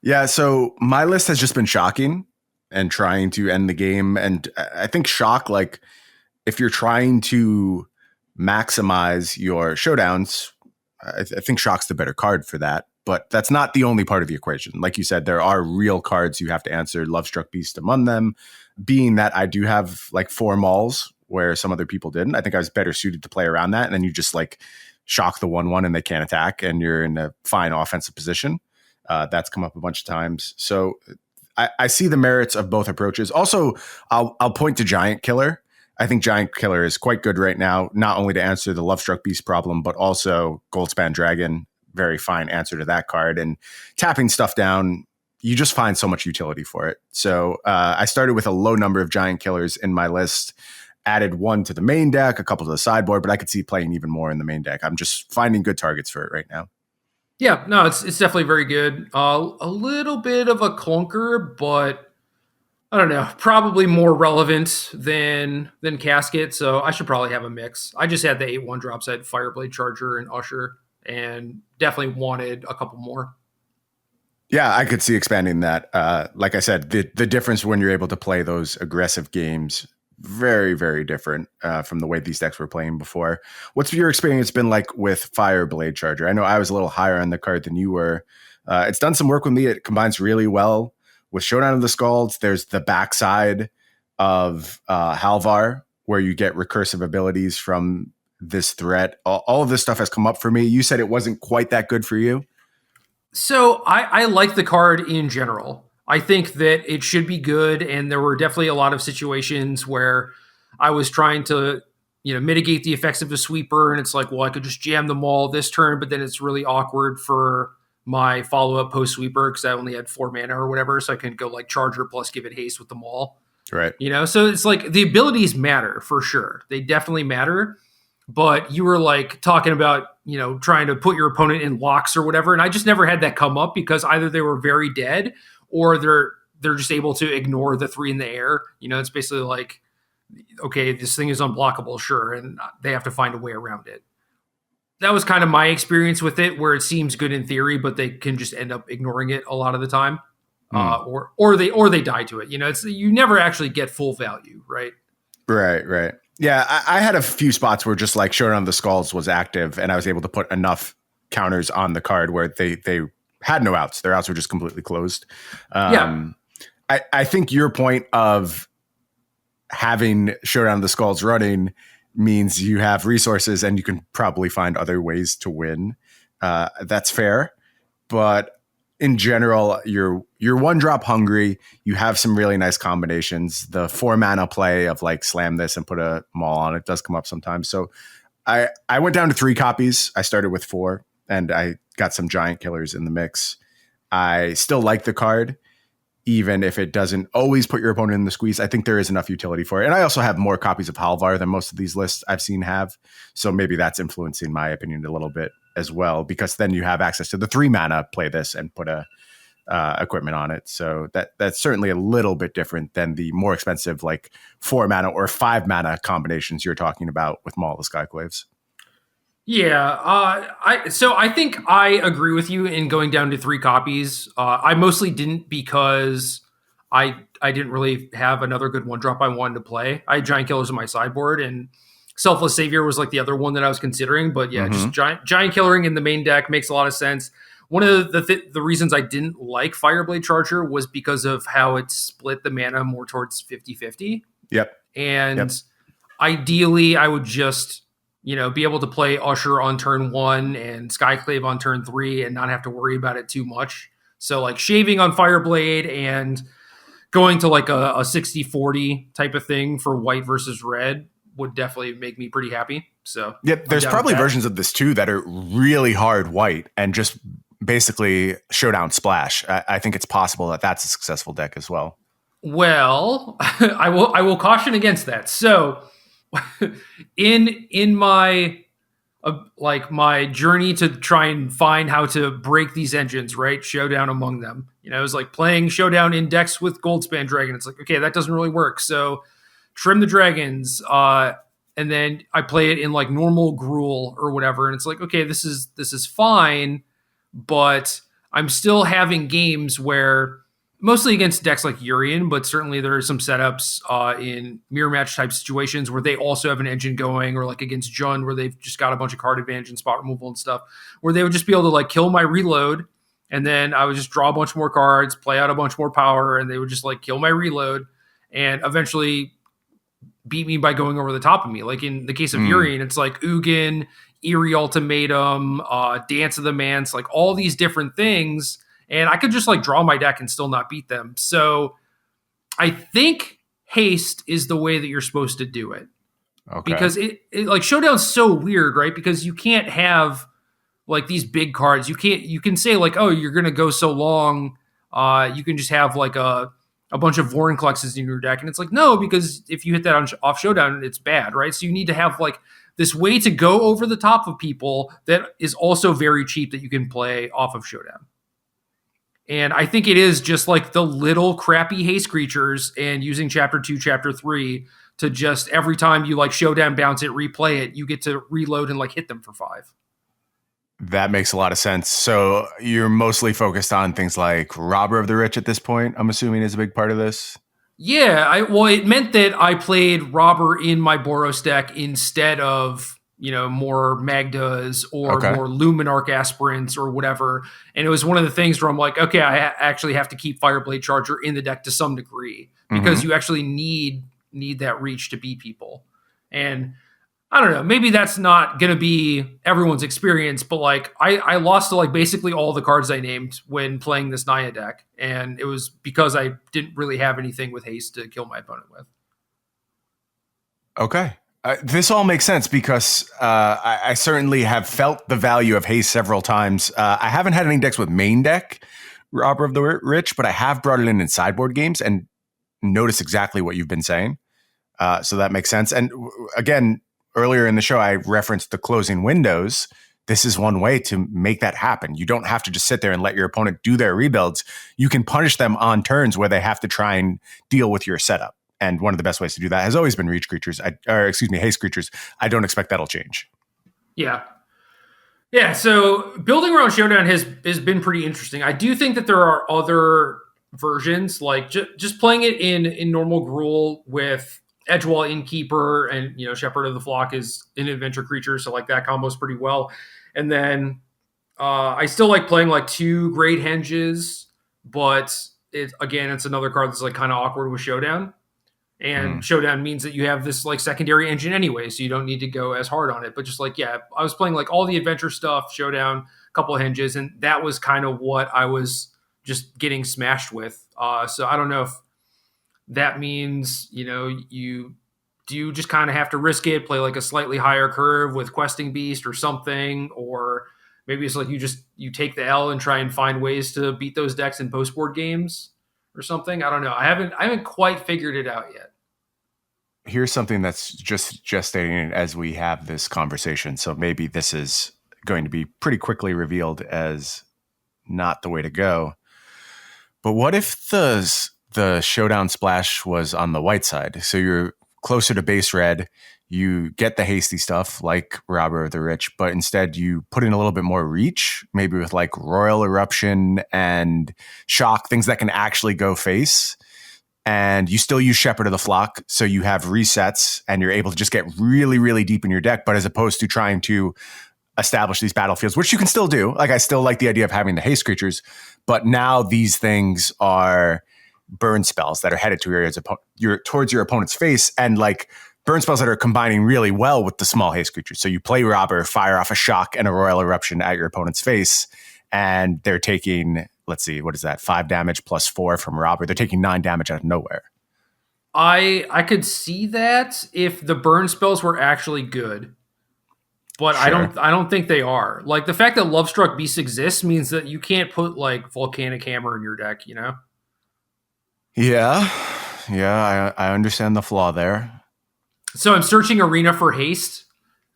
Yeah, so my list has just been shocking and trying to end the game. And I think shock, like if you're trying to maximize your showdowns, I think shock's the better card for that. But that's not the only part of the equation. Like you said, there are real cards you have to answer, Love Struck Beast among them. Being that I do have like 4 Mauls where some other people didn't, I think I was better suited to play around that. And then you just like shock the 1/1 and they can't attack and you're in a fine offensive position. That's come up a bunch of times. So I see the merits of both approaches. Also, I'll point to Giant Killer. I think Giant Killer is quite good right now, not only to answer the Love Struck Beast problem, but also Goldspan Dragon. Very fine answer to that card. And tapping stuff down, you just find so much utility for it. So I started with a low number of Giant Killers in my list, added 1 to the main deck, a couple to the sideboard, but I could see playing even more in the main deck. I'm just finding good targets for it right now. Yeah, no, it's definitely very good. A little bit of a clunker, but I don't know, probably more relevant than Casket. So I should probably have a mix. I just had the 8 1-drops. I had Fireblade Charger and Usher, and definitely wanted a couple more. Yeah, I could see expanding that. Like I said, the difference when you're able to play those aggressive games, very, very different from the way these decks were playing before. What's your experience been like with Fireblade Charger? I know I was a little higher on the card than you were. It's done some work with me. It combines really well with Showdown of the Scalds. There's the backside of Halvar, where you get recursive abilities from this threat. All of this stuff has come up for me. You said it wasn't quite that good for you. So I like the card in general. I think that it should be good, and there were definitely a lot of situations where I was trying to, mitigate the effects of the sweeper, and it's like, well, I could just jam them all this turn, but then it's really awkward for my follow-up post-sweeper because I only had 4 mana or whatever, so I can go like Charger plus give it haste with them all. Right. So it's like the abilities matter for sure. They definitely matter. But you were like talking about, trying to put your opponent in locks or whatever. And I just never had that come up because either they were very dead or they're just able to ignore the 3 in the air. It's basically like, okay, this thing is unblockable, sure. And they have to find a way around it. That was kind of my experience with it, where it seems good in theory, but they can just end up ignoring it a lot of the time. Or they die to it. You never actually get full value, right? Right. Yeah, I had a few spots where just like Showdown of the Skulls was active and I was able to put enough counters on the card where they had no outs. Their outs were just completely closed. I think your point of having Showdown of the Skulls running means you have resources and you can probably find other ways to win. That's fair. But in general, you're one drop hungry. You have some really nice combinations. The 4 mana play of like slam this and put a maul on it does come up sometimes. So I went down to 3 copies. I started with 4, and I got some giant killers in the mix. I still like the card, even if it doesn't always put your opponent in the squeeze. I think there is enough utility for it. And I also have more copies of Halvar than most of these lists I've seen have. So maybe that's influencing my opinion a little bit as well, because then you have access to the 3 mana, play this and put a equipment on it. So that's certainly a little bit different than the more expensive like 4 mana or 5 mana combinations you're talking about with Maul of Skyclaves. Yeah, I think I agree with you in going down to 3 copies. I mostly didn't because I didn't really have another good 1-drop I wanted to play. I had Giant Killers in my sideboard, and Selfless Savior was like the other one that I was considering. But yeah, just giant Killering in the main deck makes a lot of sense. One of the reasons I didn't like Fireblade Charger was because of how it split the mana more towards 50-50. Yep. And ideally, I would just be able to play Usher on turn 1 and Skyclave on turn 3 and not have to worry about it too much. So like shaving on Fireblade and going to like a 60-40 type of thing for white versus red would definitely make me pretty happy. So there's probably versions of this too that are really hard white and just basically showdown splash. I think it's possible that that's a successful deck as well. Well, I will caution against that. So in my my journey to try and find how to break these engines, right? Showdown among them. It was like playing Showdown in decks with Goldspan Dragon. It's like, okay, that doesn't really work. So trim the dragons. And then I play it in like normal Gruul or whatever. And it's like, okay, this is fine, but I'm still having games where mostly against decks like Urian, but certainly there are some setups in mirror match type situations where they also have an engine going, or like against Jund where they've just got a bunch of card advantage and spot removal and stuff, where they would just be able to like kill my reload, and then I would just draw a bunch more cards, play out a bunch more power, and they would just like kill my reload and eventually beat me by going over the top of me. Like in the case of Urian, it's like Ugin, Eerie Ultimatum, Dance of the Manse, like all these different things. And I could just like draw my deck and still not beat them. So I think Haste is the way that you're supposed to do it. Okay. Because it like Showdown's so weird, right? Because you can't have like these big cards. You can say like, oh, you're going to go so long. You can just have like a bunch of Vorinclexes in your deck. And it's like, no, because if you hit that off Showdown, it's bad, right? So you need to have like this way to go over the top of people that is also very cheap that you can play off of Showdown. And I think it is just like the little crappy haste creatures and using chapter 2, chapter 3 to just every time you like Showdown bounce it, replay it, you get to reload and like hit them for 5. That makes a lot of sense. So you're mostly focused on things like Robber of the Rich at this point, I'm assuming is a big part of this. Yeah, it meant that I played Robber in my Boros deck instead of more Magdas or more Luminarch aspirants or whatever. And it was one of the things where I'm like, okay, I actually have to keep Fireblade Charger in the deck to some degree because you actually need that reach to beat people. And I don't know, maybe that's not going to be everyone's experience, but like I lost to like basically all the cards I named when playing this Naya deck. And it was because I didn't really have anything with haste to kill my opponent with. Okay. This all makes sense because I certainly have felt the value of haste several times. I haven't had any decks with main deck Robber of the Rich, but I have brought it in sideboard games and noticed exactly what you've been saying. So that makes sense. And again, earlier in the show, I referenced the closing windows. This is one way to make that happen. You don't have to just sit there and let your opponent do their rebuilds. You can punish them on turns where they have to try and deal with your setup. And one of the best ways to do that has always been haste creatures. I don't expect that'll change. Yeah. Yeah, so building around Showdown has been pretty interesting. I do think that there are other versions, like just playing it in normal Gruul with Edgewall Innkeeper and Shepherd of the Flock is an adventure creature, so like that combos pretty well. And then I still like playing like 2 Great Henges, but it's another card that's like kind of awkward with Showdown. And Showdown means that you have this like secondary engine anyway, so you don't need to go as hard on it. But just like, yeah, I was playing like all the adventure stuff, Showdown, couple of hinges, and that was kind of what I was just getting smashed with. So I don't know if that means, you just kind of have to risk it, play like a slightly higher curve with Questing Beast or something, or maybe it's like you take the L and try and find ways to beat those decks in post board games or something. I don't know. I haven't quite figured it out yet. Here's something that's just gestating as we have this conversation. So maybe this is going to be pretty quickly revealed as not the way to go. But what if the showdown splash was on the white side? So you're closer to base red, you get the hasty stuff like Robber of the Rich, but instead you put in a little bit more reach, maybe with like Royal Eruption and Shock, things that can actually go face. And you still use Shepherd of the Flock, so you have resets and you're able to just get really, really deep in your deck. But as opposed to trying to establish these battlefields, which you can still do, like I still like the idea of having the haste creatures, but now these things are burn spells that are headed towards your opponent's face, and like burn spells that are combining really well with the small haste creatures. So you play Robber, fire off a Shock and a Royal Eruption at your opponent's face, and they're taking, let's see, what is that? 5 damage plus 4 from Robber. They're taking 9 damage out of nowhere. I could see that if the burn spells were actually good, but sure. I don't think they are. Like the fact that Lovestruck Beast exists means that you can't put like Volcanic Hammer in your deck, Yeah, I understand the flaw there. So I'm searching Arena for Haste,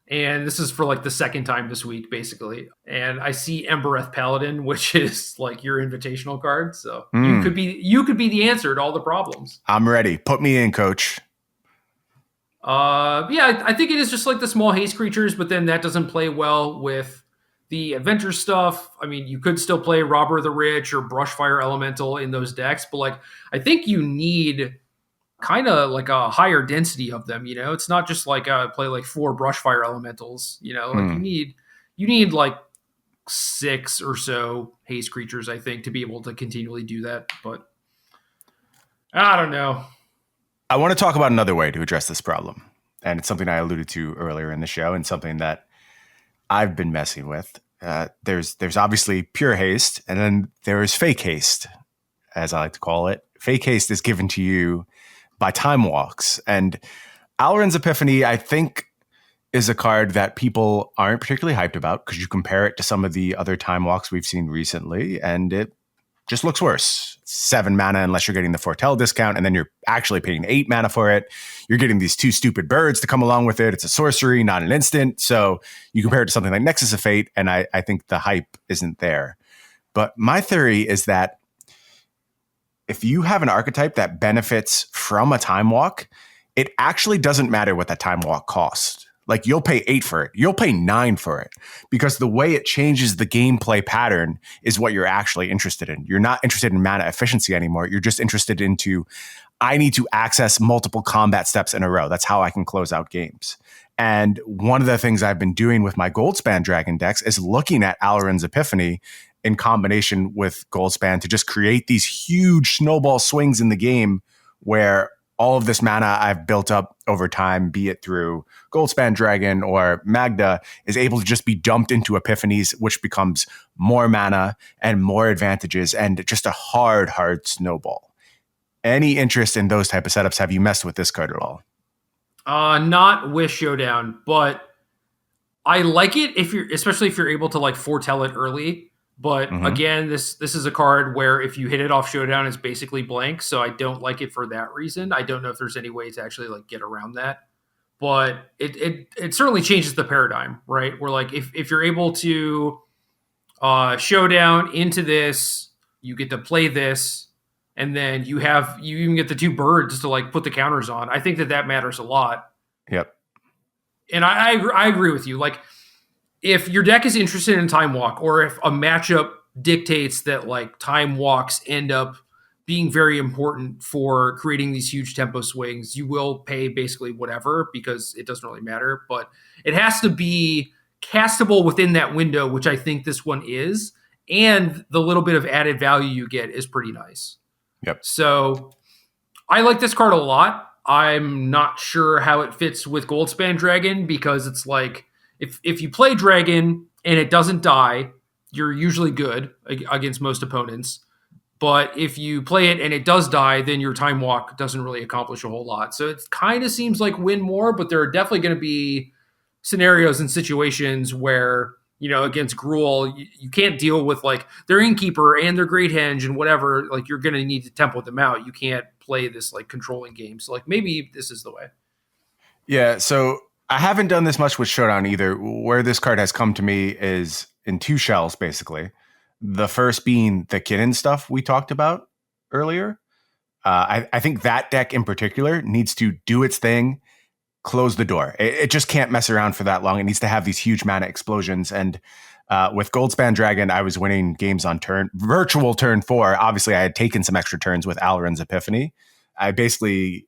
and this is for like the second time this week, basically. And I see Embereth Paladin, which is like your invitational card. So you could be the answer to all the problems. I'm ready. Put me in, coach. I think it is just like the small haste creatures, but then that doesn't play well with the adventure stuff. I mean, you could still play Robber of the Rich or Brushfire Elemental in those decks, but like I think you need kind of like a higher density of them. It's not just like play like 4 Brushfire Elementals. Like you need like 6 or so haste creatures, I think, to be able to continually do that. But I don't know. I want to talk about another way to address this problem, and it's something I alluded to earlier in the show, and something that I've been messing with. There's obviously pure haste, and then there is fake haste, as I like to call it. Fake haste is given to you by time walks, and Alrund's Epiphany, I think, is a card that people aren't particularly hyped about because you compare it to some of the other time walks we've seen recently, and it just looks worse. 7 mana unless you're getting the Foretell discount, and then you're actually paying 8 mana for it. You're getting these 2 stupid birds to come along with it. It's a sorcery, not an instant. So you compare it to something like Nexus of Fate, and I think the hype isn't there. But my theory is that if you have an archetype that benefits from a time walk, it actually doesn't matter what that time walk costs. Like you'll pay 8 for it. You'll pay 9 for it because the way it changes the gameplay pattern is what you're actually interested in. You're not interested in mana efficiency anymore. You're just interested into, I need to access multiple combat steps in a row. That's how I can close out games. And one of the things I've been doing with my Goldspan Dragon decks is looking at Alrund's Epiphany in combination with Goldspan to just create these huge snowball swings in the game where all of this mana I've built up over time, be it through Goldspan Dragon or Magda, is able to just be dumped into Epiphanies, which becomes more mana and more advantages and just a hard snowball. Any interest in those type of setups? Have you messed with this card at all? Not with Showdown, but I like it especially if you're able to like foretell it early. But again, this is a card where if you hit it off Showdown, it's basically blank. So I don't like it for that reason. I don't know if there's any way to actually like get around that. But it certainly changes the paradigm, right? Where like if you're able to Showdown into this, you get to play this, and then you even get the 2 birds to like put the counters on. I think that matters a lot. Yep. And I agree with you. Like, if your deck is interested in time walk, or if a matchup dictates that like time walks end up being very important for creating these huge tempo swings, you will pay basically whatever because it doesn't really matter. But it has to be castable within that window, which I think this one is. And the little bit of added value you get is pretty nice. Yep. So I like this card a lot. I'm not sure how it fits with Goldspan Dragon because it's like, if you play Dragon and it doesn't die, you're usually good against most opponents. But if you play it and it does die, then your time walk doesn't really accomplish a whole lot. So it kind of seems like win more, but there are definitely going to be scenarios and situations where, against Gruul, you can't deal with like their innkeeper and their great henge and whatever. Like you're going to need to tempo them out. You can't play this like controlling game. So like maybe this is the way. Yeah, so I haven't done this much with Showdown either. Where this card has come to me is in two shells, basically. The first being the Kinnan stuff we talked about earlier. I think that deck in particular needs to do its thing, close the door. It just can't mess around for that long. It needs to have these huge mana explosions. And with Goldspan Dragon, I was winning games on virtual turn 4. Obviously, I had taken some extra turns with Alrund's Epiphany. I basically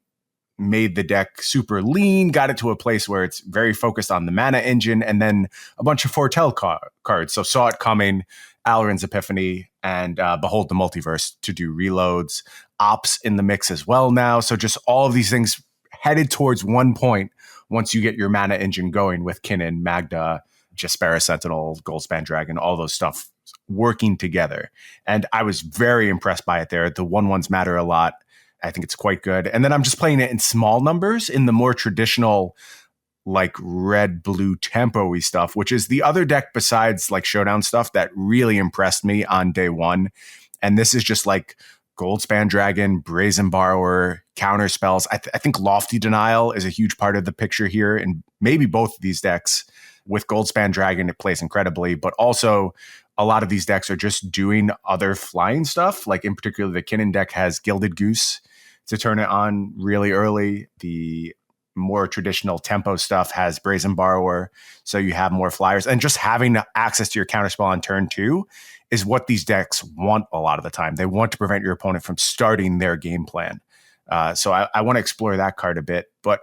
made the deck super lean, got it to a place where it's very focused on the mana engine, and then a bunch of foretell cards. So Saw It Coming, Alrund's Epiphany, and Behold the Multiverse to do reloads. Ops in the mix as well now. So just all of these things headed towards one point once you get your mana engine going with Kinnan, Magda, Jaspera Sentinel, Goldspan Dragon, all those stuff working together. And I was very impressed by it there. The 1/1s matter a lot. I think it's quite good. And then I'm just playing it in small numbers in the more traditional, like red, blue tempo-y stuff, which is the other deck besides like Showdown stuff that really impressed me on day one. And this is just like Goldspan Dragon, Brazen Borrower, counter spells. I think Lofty Denial is a huge part of the picture here, and maybe both of these decks. With Goldspan Dragon, it plays incredibly, but also a lot of these decks are just doing other flying stuff. Like in particular, the Kinnan deck has Gilded Goose to turn it on really early. The more traditional tempo stuff has Brazen Borrower, so you have more flyers. And just having access to your counterspell on turn 2 is what these decks want a lot of the time. They want to prevent your opponent from starting their game plan. So I want to explore that card a bit. But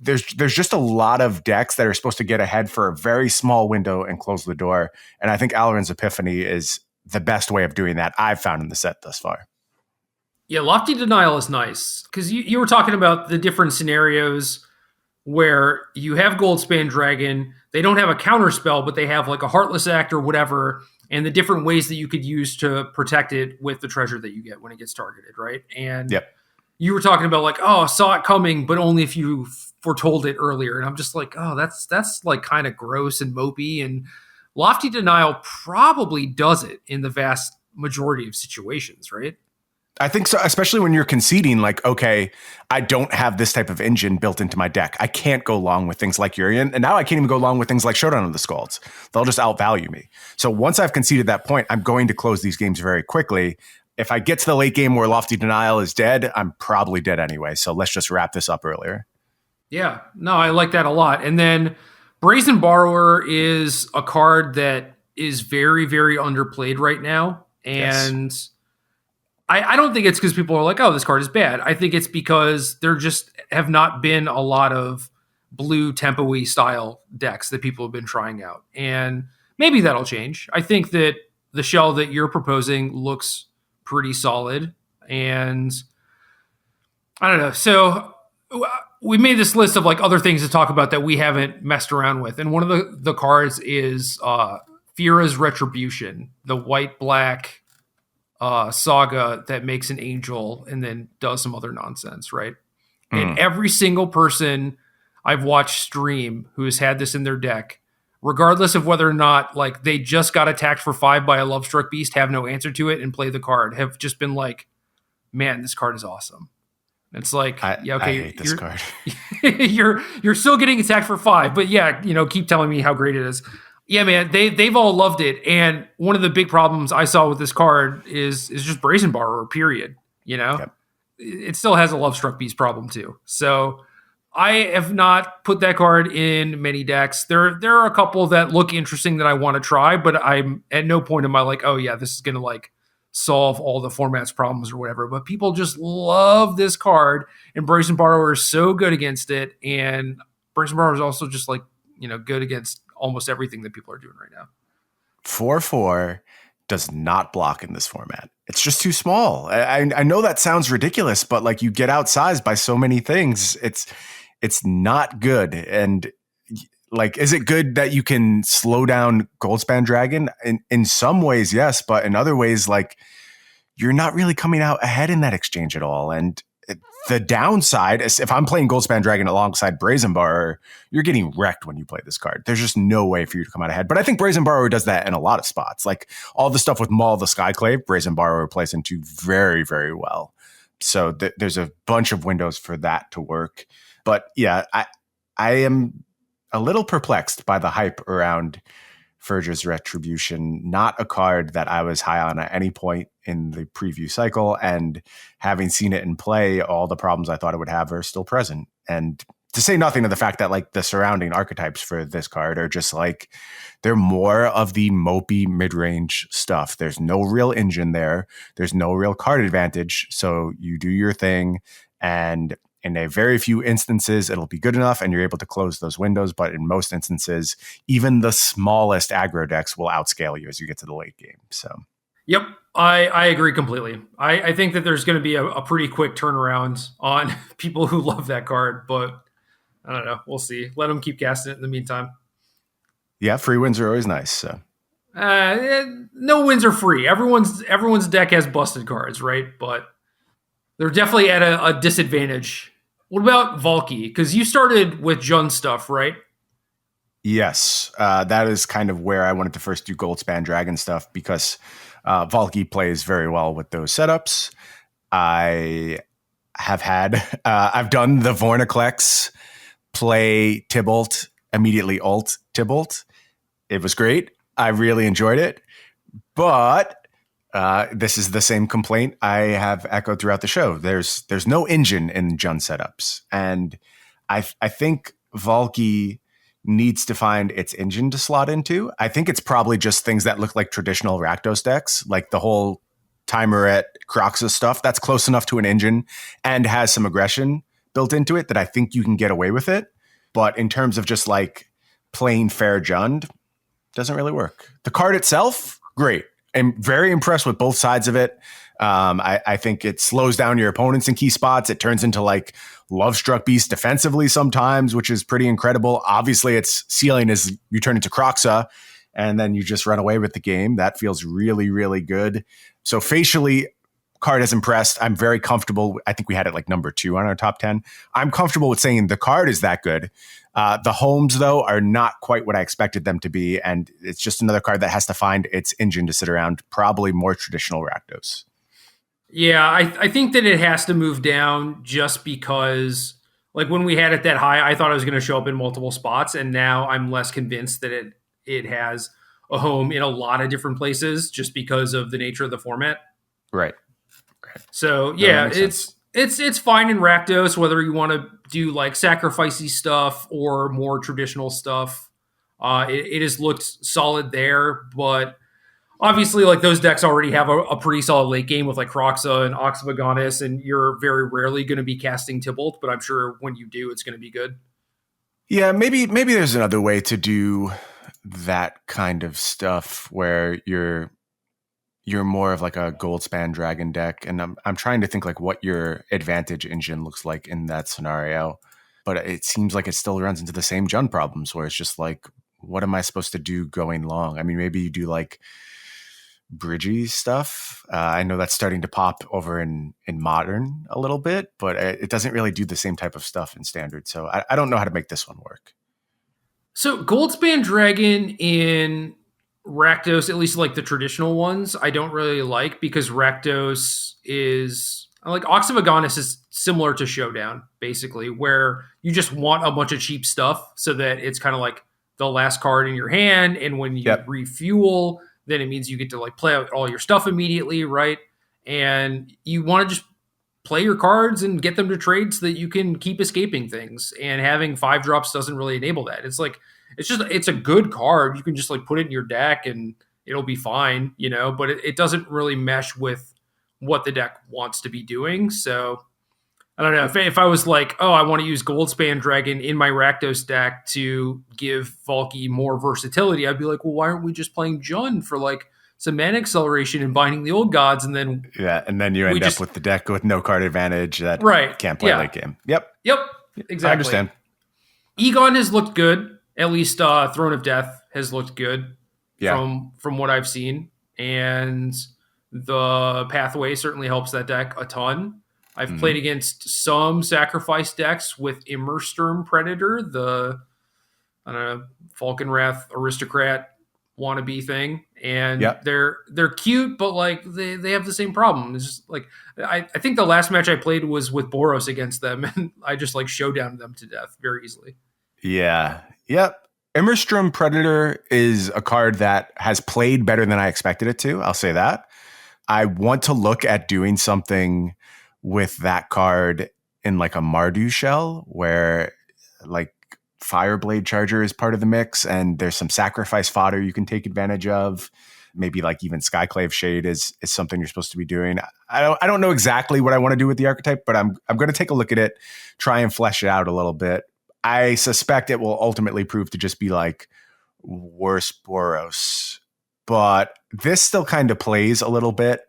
there's just a lot of decks that are supposed to get ahead for a very small window and close the door. And I think Alrund's Epiphany is the best way of doing that I've found in the set thus far. Yeah, Lofty Denial is nice because you were talking about the different scenarios where you have Goldspan Dragon. They don't have a counter spell, but they have like a Heartless Act or whatever, and the different ways that you could use to protect it with the treasure that you get when it gets targeted, right? And you were talking about like, oh, saw it coming, but only if you foretold it earlier. And I'm just like, oh, that's like kind of gross and mopey. And Lofty Denial probably does it in the vast majority of situations, right? I think so, especially when you're conceding like, okay, I don't have this type of engine built into my deck. I can't go long with things like Urian, and now I can't even go long with things like Showdown of the Skalds. They'll just outvalue me. So once I've conceded that point, I'm going to close these games very quickly. If I get to the late game where Lofty Denial is dead, I'm probably dead anyway. So let's just wrap this up earlier. Yeah, no, I like that a lot. And then Brazen Borrower is a card that is very, very underplayed right now. And I don't think it's because people are like, oh, this card is bad. I think it's because there just have not been a lot of blue tempo-y style decks that people have been trying out. And maybe that'll change. I think that the shell that you're proposing looks pretty solid. And I don't know. So we made this list of like other things to talk about that we haven't messed around with. And one of the cards is Fira's Retribution, the white-black saga that makes an angel and then does some other nonsense, right? And every single person I've watched stream who has had this in their deck, regardless of whether or not like they just got attacked for 5 by a Lovestruck Beast, have no answer to it, and play the card, have just been like, man, this card is awesome. And it's like, I hate this card. you're still getting attacked for 5, but yeah, keep telling me how great it is. Yeah, man, they've all loved it. And one of the big problems I saw with this card is just Brazen Borrower, period. Yep. It still has a Lovestruck Beast problem too. So I have not put that card in many decks. There are a couple that look interesting that I want to try, but I'm at no point am I like, oh yeah, this is going to like solve all the formats problems or whatever. But people just love this card, and Brazen Borrower is so good against it. And Brazen Borrower is also just like, good against almost everything that people are doing right now. 4/4 does not block in this format. It's just too small. I know that sounds ridiculous, but like you get outsized by so many things. It's not good. And Like, is it good that you can slow down Goldspan Dragon? In some ways, yes, but in other ways, like, you're not really coming out ahead in that exchange at all. And the downside is if I'm playing Goldspan Dragon alongside Brazen Borrower, you're getting wrecked when you play this card. There's just no way for you to come out ahead. But I think Brazen Borrower does that in a lot of spots. Like all the stuff with Maul the Skyclave, Brazen Borrower plays into very, very well. So there's a bunch of windows for that to work. But yeah, I am a little perplexed by the hype around Verge's Retribution, not a card that I was high on at any point in the preview cycle. And having seen it in play, all the problems I thought it would have are still present. And to say nothing of the fact that like the surrounding archetypes for this card are just like, they're more of the mopey mid-range stuff. There's no real engine there. There's no real card advantage. So you do your thing, and in a very few instances, it'll be good enough and you're able to close those windows. But in most instances, even the smallest aggro decks will outscale you as you get to the late game. So, yep, I agree completely. I think that there's going to be a pretty quick turnaround on people who love that card, but I don't know. We'll see. Let them keep casting it in the meantime. Yeah, free wins are always nice. So. No wins are free. Everyone's deck has busted cards, right? But they're definitely at a disadvantage. What about Valky? Because you started with Jun stuff, right? Yes, that is kind of where I wanted to first do Goldspan Dragon stuff because Valky plays very well with those setups. I have had, I've done the Vorniclex play Tybalt, immediately ult Tybalt. It was great. I really enjoyed it. But this is the same complaint I have echoed throughout the show. There's no engine in Jun setups. And I think Valky needs to find its engine to slot into. I think it's probably just things that look like traditional Rakdos decks, like the whole Timer Croxus stuff. That's close enough to an engine and has some aggression built into it that I think you can get away with it. But in terms of just like plain fair Jund, doesn't really work. The card itself, great. I'm very impressed with both sides of it. I think it slows down your opponents in key spots. It turns into like Lovestruck Beast defensively sometimes, which is pretty incredible. Obviously, its ceiling is you turn into Croxa and then you just run away with the game. That feels really, really good. So facially, card has impressed. I'm very comfortable. I think we had it like number 2 on our top 10. I'm comfortable with saying the card is that good. The homes, though, are not quite what I expected them to be. And it's just another card that has to find its engine to sit around, probably more traditional Rakdos. Yeah, I think that it has to move down just because, like, when we had it that high, I thought it was going to show up in multiple spots. And now I'm less convinced that it has a home in a lot of different places just because of the nature of the format. Right. So, yeah, it's fine in Rakdos, whether you want to do like sacrificey stuff or more traditional stuff. It has looked solid there, but obviously like those decks already have a pretty solid late game with like Croxa and Ox of Agonis, and you're very rarely going to be casting Tybalt, but I'm sure when you do, it's going to be good. Yeah, maybe there's another way to do that kind of stuff where you're more of like a Goldspan Dragon deck, and I'm trying to think like what your advantage engine looks like in that scenario. But it seems like it still runs into the same Jund problems where it's just like, what am I supposed to do going long? I mean, maybe you do like bridgy stuff. I know that's starting to pop over in modern a little bit, but it doesn't really do the same type of stuff in standard. So I don't know how to make this one work. So Goldspan Dragon in Rakdos, at least like the traditional ones, I don't really like because Rakdos is like Ox of Agonis is similar to Showdown, basically, where you just want a bunch of cheap stuff so that it's kind of like the last card in your hand. And when you refuel, then it means you get to like play out all your stuff immediately, right? And you want to just play your cards and get them to trade so that you can keep escaping things. And having 5 drops doesn't really enable that. It's like, it's a good card. You can just like put it in your deck and it'll be fine, you know, but it doesn't really mesh with what the deck wants to be doing. So I don't know if I was like, oh, I want to use Goldspan Dragon in my Rakdos deck to give Valky more versatility, I'd be like, well, why aren't we just playing Jund for like some mana acceleration and binding the old gods? And then you end up with the deck with no card advantage that can't play late game. Yep, exactly. I understand. Egon has looked good At least Throne of Death has looked good Yeah. from what I've seen, and the Pathway certainly helps that deck a ton. I've played Hmm. against some sacrifice decks with Immersturm Predator, the I don't know, Falcon Wrath aristocrat wannabe thing, and Yep. they're cute, but like they have the same problem. It's just like I think the last match I played was with Boros against them, and I just like showdowned them to death very easily. Yeah. Yep. Immerstrom Predator is a card that has played better than I expected it to. I'll say that. I want to look at doing something with that card in like a Mardu shell where like Fireblade Charger is part of the mix and there's some sacrifice fodder you can take advantage of. Maybe like even Skyclave Shade is something you're supposed to be doing. I don't know exactly what I want to do with the archetype, but I'm going to take a look at it, try and flesh it out a little bit. I suspect it will ultimately prove to just be like worse Boros, but this still kind of plays a little bit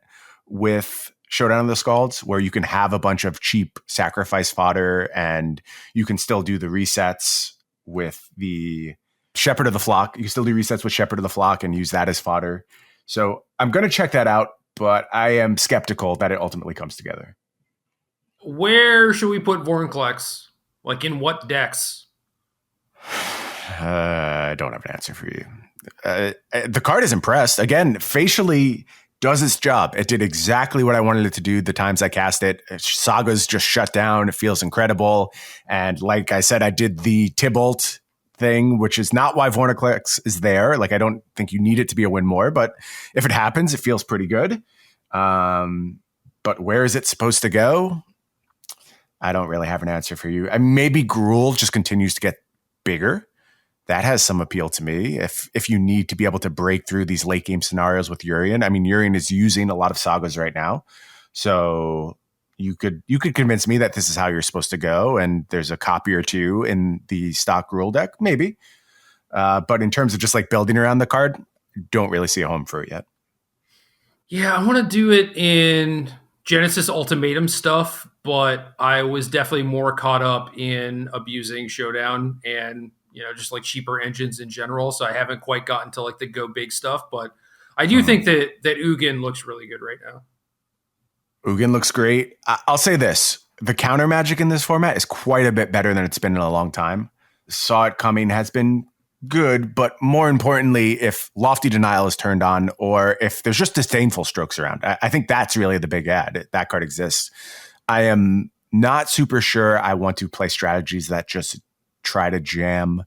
with Showdown of the Scalds, where you can have a bunch of cheap sacrifice fodder and you can still do the resets with the Shepherd of the Flock. You can still do resets with Shepherd of the Flock and use that as fodder. So I'm going to check that out, but I am skeptical that it ultimately comes together. Where should we put Vorinclex? Like in what decks? I don't have an answer for you. The card is impressed. Again, facially does its job. It did exactly what I wanted it to do the times I cast it. Saga's just shut down. It feels incredible. And like I said, I did the Tybalt thing, which is not why Vorinclex is there. Like, I don't think you need it to be a win more, but if it happens, it feels pretty good. But where is it supposed to go? I don't really have an answer for you. Maybe Gruul just continues to get bigger. That has some appeal to me. If you need to be able to break through these late game scenarios with Urian, I mean, Urian is using a lot of sagas right now, so you could convince me that this is how you're supposed to go. And there's a copy or two in the stock Gruul deck, maybe. But in terms of just like building around the card, don't really see a home for it yet. Yeah, I want to do it in Genesis Ultimatum stuff, but I was definitely more caught up in abusing Showdown and just like cheaper engines in general. So I haven't quite gotten to like the go big stuff, but I do think that Ugin looks really good right now. Ugin looks great. I'll say this. The counter magic in this format is quite a bit better than it's been in a long time. Saw It Coming has been good, but more importantly, if Lofty Denial is turned on or if there's just disdainful strokes around, I think that's really the big ad. That card exists. I am not super sure I want to play strategies that just try to jam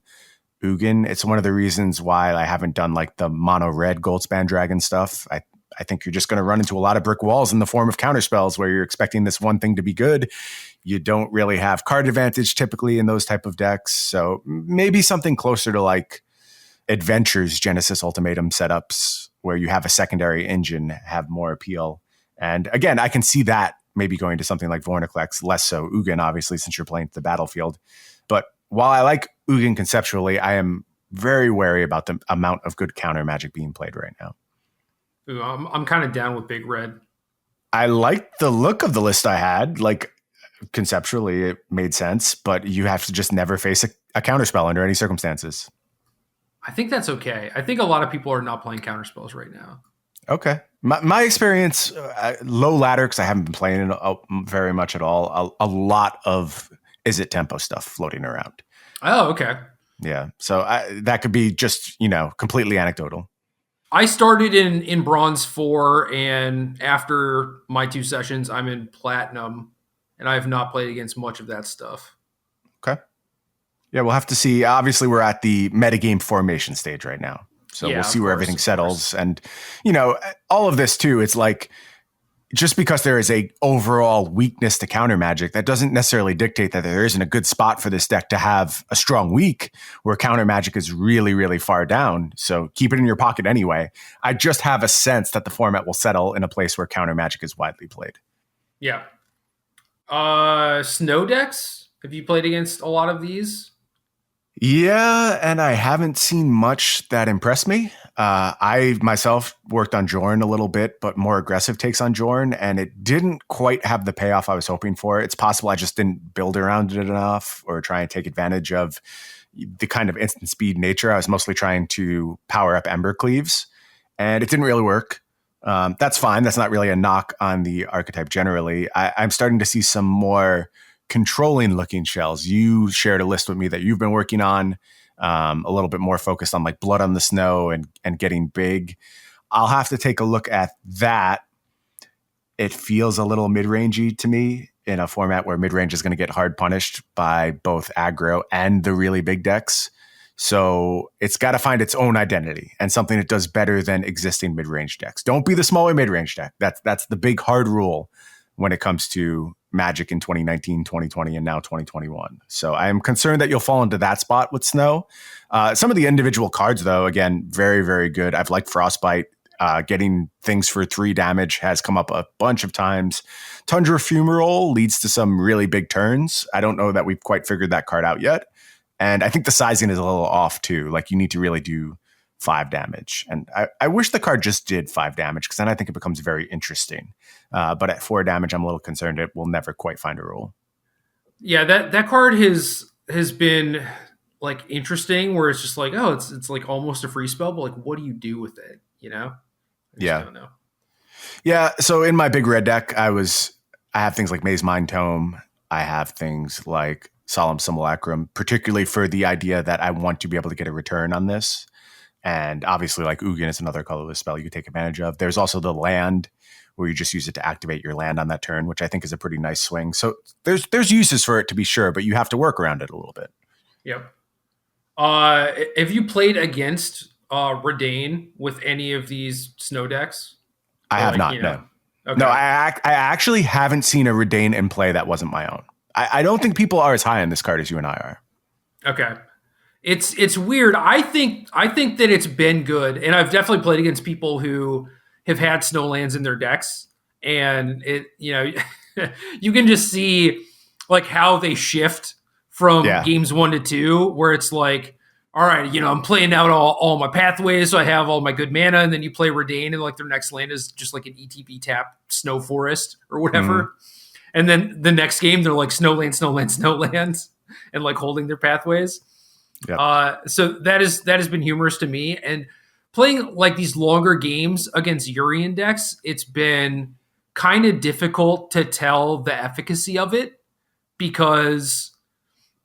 Ugin. It's one of the reasons why I haven't done like the mono red Goldspan Dragon stuff. I think you're just going to run into a lot of brick walls in the form of counterspells where you're expecting this one thing to be good. You don't really have card advantage typically in those type of decks. So maybe something closer to like Adventures Genesis Ultimatum setups where you have a secondary engine have more appeal. And again, I can see that maybe going to something like Vorinclex, less so Ugin, obviously, since you're playing the battlefield. But while I like Ugin conceptually, I am very wary about the amount of good counter magic being played right now. Ooh, I'm kind of down with Big Red. I liked the look of the list I had. Like, conceptually, it made sense, but you have to just never face a counterspell under any circumstances. I think that's okay. I think a lot of people are not playing counterspells right now. Okay. My experience, low ladder, because I haven't been playing it very much at all. A lot of is it tempo stuff floating around. Oh, okay. Yeah. So that could be just, completely anecdotal. I started in Bronze 4, and after my 2 sessions, I'm in Platinum, and I have not played against much of that stuff. Okay. Yeah, we'll have to see. Obviously, we're at the metagame formation stage right now. So we'll see where everything settles. And, all of this, too, it's like, just because there is a overall weakness to counter magic, that doesn't necessarily dictate that there isn't a good spot for this deck to have a strong week where counter magic is really, really far down. So keep it in your pocket anyway. I just have a sense that the format will settle in a place where counter magic is widely played. Yeah. Snow decks? Have you played against a lot of these? Yeah, and I haven't seen much that impressed me. I myself worked on Jorn a little bit, but more aggressive takes on Jorn, and it didn't quite have the payoff I was hoping for. It's possible I just didn't build around it enough or try and take advantage of, the kind of instant speed nature. I was mostly trying to power up Ember Cleaves, and it didn't really work. That's fine. That's not really a knock on the archetype generally. I'm starting to see some more controlling looking shells. You shared a list with me that you've been working on, a little bit more focused on like Blood on the Snow and getting big. I'll have to take a look at that. It feels a little mid-rangey to me in a format where mid-range is going to get hard punished by both aggro and the really big decks. So it's got to find its own identity and something it does better than existing mid-range decks. Don't be the smaller mid-range deck. That's the big hard rule when it comes to Magic in 2019, 2020, and now 2021. So I'm concerned that you'll fall into that spot with Snow. Some of the individual cards, though, again, very, very good. I've liked Frostbite. Getting things for 3 damage has come up a bunch of times. Tundra Fumarole leads to some really big turns. I don't know that we've quite figured that card out yet. And I think the sizing is a little off too. Like you need to really do 5 damage. And I wish the card just did 5 damage because then I think it becomes very interesting. But at 4 damage, I'm a little concerned it will never quite find a rule. Yeah, that card has been like interesting where it's just like, oh, it's like almost a free spell, but like what do you do with it? You know? I don't know. Yeah. So in my big red deck, I have things like Maze Mind Tome. I have things like Solemn Simulacrum, particularly for the idea that I want to be able to get a return on this. And obviously, like Ugin is another colorless spell you could take advantage of. There's also the land where you just use it to activate your land on that turn, which I think is a pretty nice swing. So there's uses for it to be sure, but you have to work around it a little bit. Yep. Have you played against Redain with any of these Snow decks? I have not, no. Okay. No, I actually haven't seen a Redain in play that wasn't my own. I don't think people are as high on this card as you and I are. Okay. It's weird. I think that it's been good, and I've definitely played against people who have had Snowlands in their decks, and it you can just see like how they shift from games 1 to 2, where it's like, all right, I'm playing out all my pathways, so I have all my good mana, and then you play Redain, and like their next land is just like an ETB tap Snow Forest or whatever. Mm. And then the next game, they're like Snowlands, and like holding their pathways. Yep. So that has been humorous to me. And playing like these longer games against Urian decks, it's been kind of difficult to tell the efficacy of it because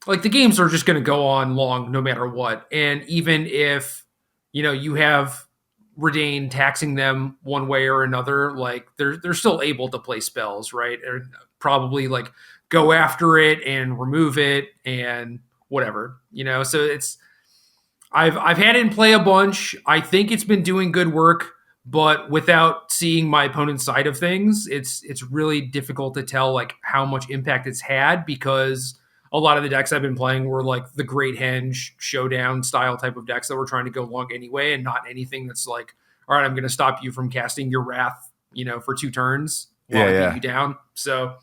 like the games are just going to go on long no matter what. And even if, you have Redain taxing them one way or another, like they're still able to play spells, right? Or probably like go after it and remove it and whatever, so I've had it in play a bunch. I think it's been doing good work, but without seeing my opponent's side of things, it's really difficult to tell like how much impact it's had because a lot of the decks I've been playing were like the Great Henge Showdown style type of decks that were trying to go long anyway, and not anything that's like, all right, I'm going to stop you from casting your Wrath, for 2 turns while I beat you down. So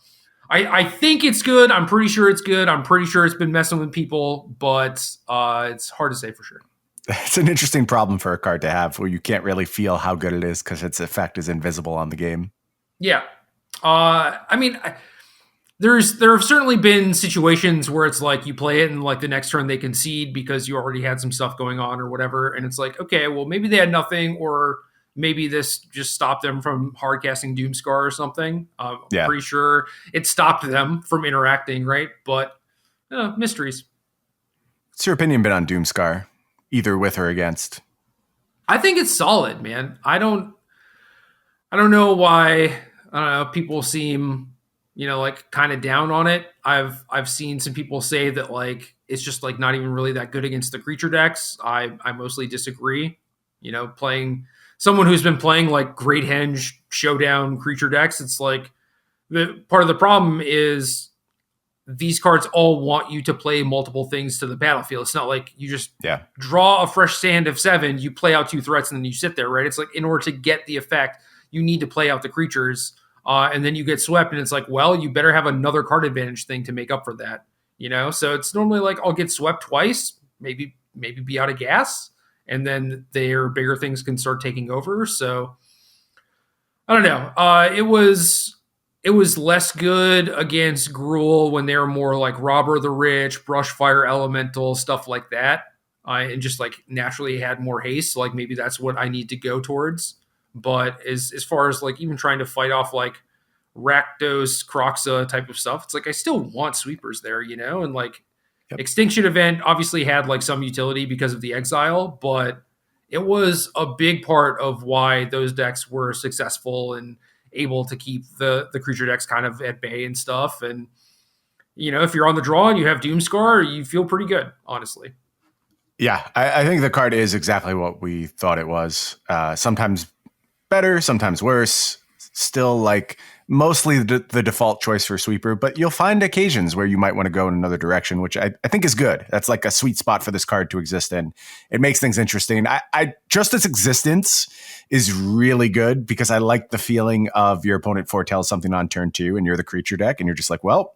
I think it's good. I'm pretty sure it's good. I'm pretty sure it's been messing with people, but it's hard to say for sure. It's an interesting problem for a card to have where you can't really feel how good it is because its effect is invisible on the game. Yeah. There have certainly been situations where it's like you play it and like the next turn they concede because you already had some stuff going on or whatever. And it's like, okay, well, maybe they had nothing, or maybe this just stopped them from hard casting Doomscar or something. I'm pretty sure it stopped them from interacting, right? But mysteries. What's your opinion been on Doomscar, either with or against? I think it's solid, man. I don't know why people seem like kind of down on it. I've seen some people say that like it's just like not even really that good against the creature decks. I mostly disagree. Playing someone who's been playing like Great Henge Showdown creature decks, it's like the part of the problem is these cards all want you to play multiple things to the battlefield. It's not like you just draw a fresh sand of 7, you play out 2 threats, and then you sit there, right? It's like in order to get the effect, you need to play out the creatures, and then you get swept, and it's like, well, you better have another card advantage thing to make up for that, So it's normally like I'll get swept twice, maybe be out of gas, and then their bigger things can start taking over. So I don't know. It was it was less good against Gruul when they were more like Robber the Rich, Brushfire Elemental, stuff like that. And just like naturally had more haste. So like maybe that's what I need to go towards. But as far as like even trying to fight off like Rakdos, Kroxa type of stuff, it's like I still want sweepers there, and like Yep. Extinction Event obviously had like some utility because of the exile, but it was a big part of why those decks were successful and able to keep the creature decks kind of at bay and stuff. And if you're on the draw and you have Doomscar, you feel pretty good, honestly. Yeah, I think the card is exactly what we thought it was. Sometimes better, sometimes worse. Still, like mostly the default choice for sweeper, but you'll find occasions where you might want to go in another direction, which I think is good. That's like a sweet spot for this card to exist in. It makes things interesting. I just its existence is really good because I like the feeling of your opponent foretells something on turn 2 and you're the creature deck and you're just like, well,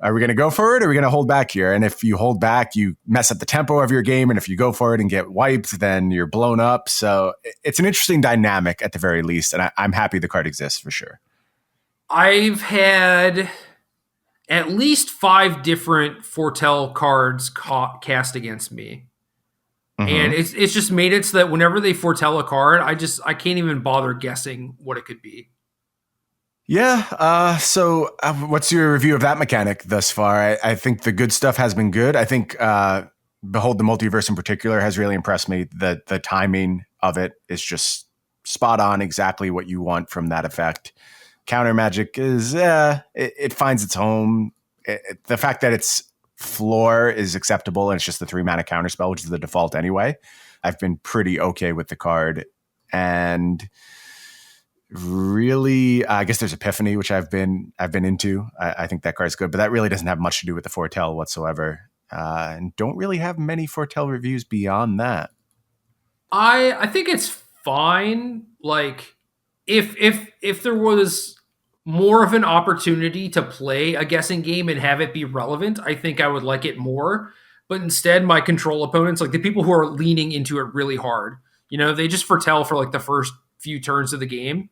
are we going to go for it or are we going to hold back here? And if you hold back, you mess up the tempo of your game. And if you go for it and get wiped, then you're blown up. So it's an interesting dynamic at the very least. And I'm happy the card exists for sure. I've had at least 5 different foretell cards cast against me. Mm-hmm. And it's just made it so that whenever they foretell a card, I can't even bother guessing what it could be. Yeah. So what's your review of that mechanic thus far? I think the good stuff has been good. I think Behold the Multiverse in particular has really impressed me. The timing of it is just spot on, exactly what you want from that effect. Counter magic is, it finds its home. The fact that its floor is acceptable and it's just the 3-mana counter spell, which is the default anyway. I've been pretty okay with the card. And really, I guess there's Epiphany, which I've been into. I think that card's good, but that really doesn't have much to do with the foretell whatsoever. And don't really have many foretell reviews beyond that. I think it's fine. Like if there was more of an opportunity to play a guessing game and have it be relevant, I think I would like it more. But instead, my control opponents, like the people who are leaning into it really hard, they just foretell for like the first few turns of the game.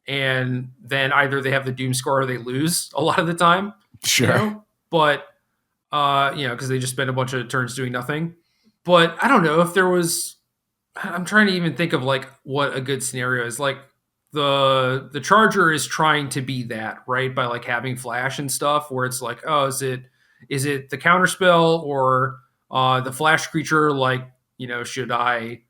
And then either they have the Doom score or they lose a lot of the time. Sure. But, because they just spend a bunch of turns doing nothing. But I don't know if there was, I'm trying to even think of like what a good scenario is. Like the Charger is trying to be that, right? By like having flash and stuff where it's like, oh, is it the counterspell or the flash creature? Like, should I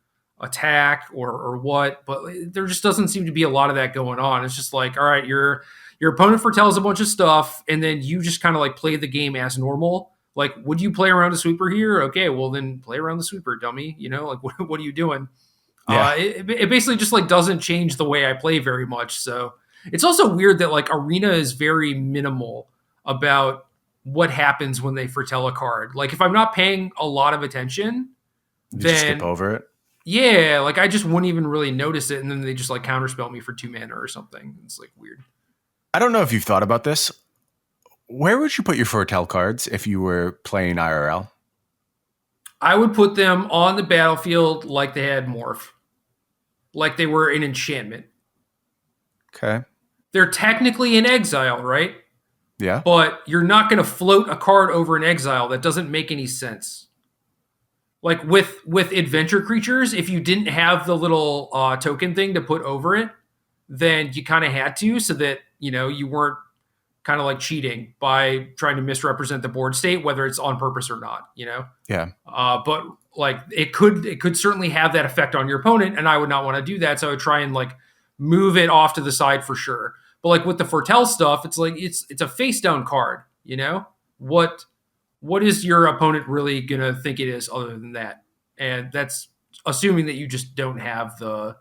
attack or what? But there just doesn't seem to be a lot of that going on. It's just like, all right, your opponent foretells a bunch of stuff and then you just kind of like play the game as normal. Like, would you play around a sweeper here? Okay, well then play around the sweeper, dummy. Like what are you doing? Yeah. It basically just like doesn't change the way I play very much. So it's also weird that like Arena is very minimal about what happens when they foretell a card. Like if I'm not paying a lot of attention, you just skip over it. Yeah, like I just wouldn't even really notice it, and then they just like counterspell me for 2 mana or something. It's like weird. I don't know if you've thought about this. Where would you put your foretell cards if you were playing IRL? I would put them on the battlefield like they had morph, like they were an enchantment. Okay. They're technically in exile, right? Yeah. But you're not going to float a card over an exile. That doesn't make any sense. Like with adventure creatures, if you didn't have the little token thing to put over it, then you kind of had to, so that you weren't kind of like cheating by trying to misrepresent the board state, whether it's on purpose or not. Yeah. But like it could certainly have that effect on your opponent, and I would not want to do that. So I would try and like move it off to the side for sure. But like with the foretell stuff, it's like it's a face down card. What is your opponent really going to think it is other than that? And that's assuming that you just don't have the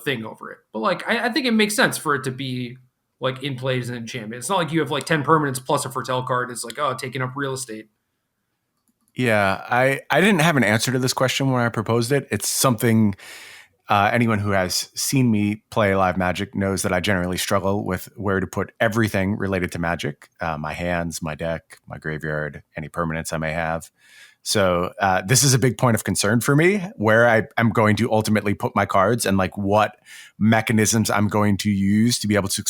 thing over it. But like, I think it makes sense for it to be like in play as an enchantment. It's not like you have like 10 permanents plus a foretell card. It's like, oh, taking up real estate. Yeah, I didn't have an answer to this question when I proposed it. It's something anyone who has seen me play live Magic knows that I generally struggle with where to put everything related to Magic. My hands, my deck, my graveyard, any permanents I may have. So this is a big point of concern for me, where I'm going to ultimately put my cards and like what mechanisms I'm going to use to be able to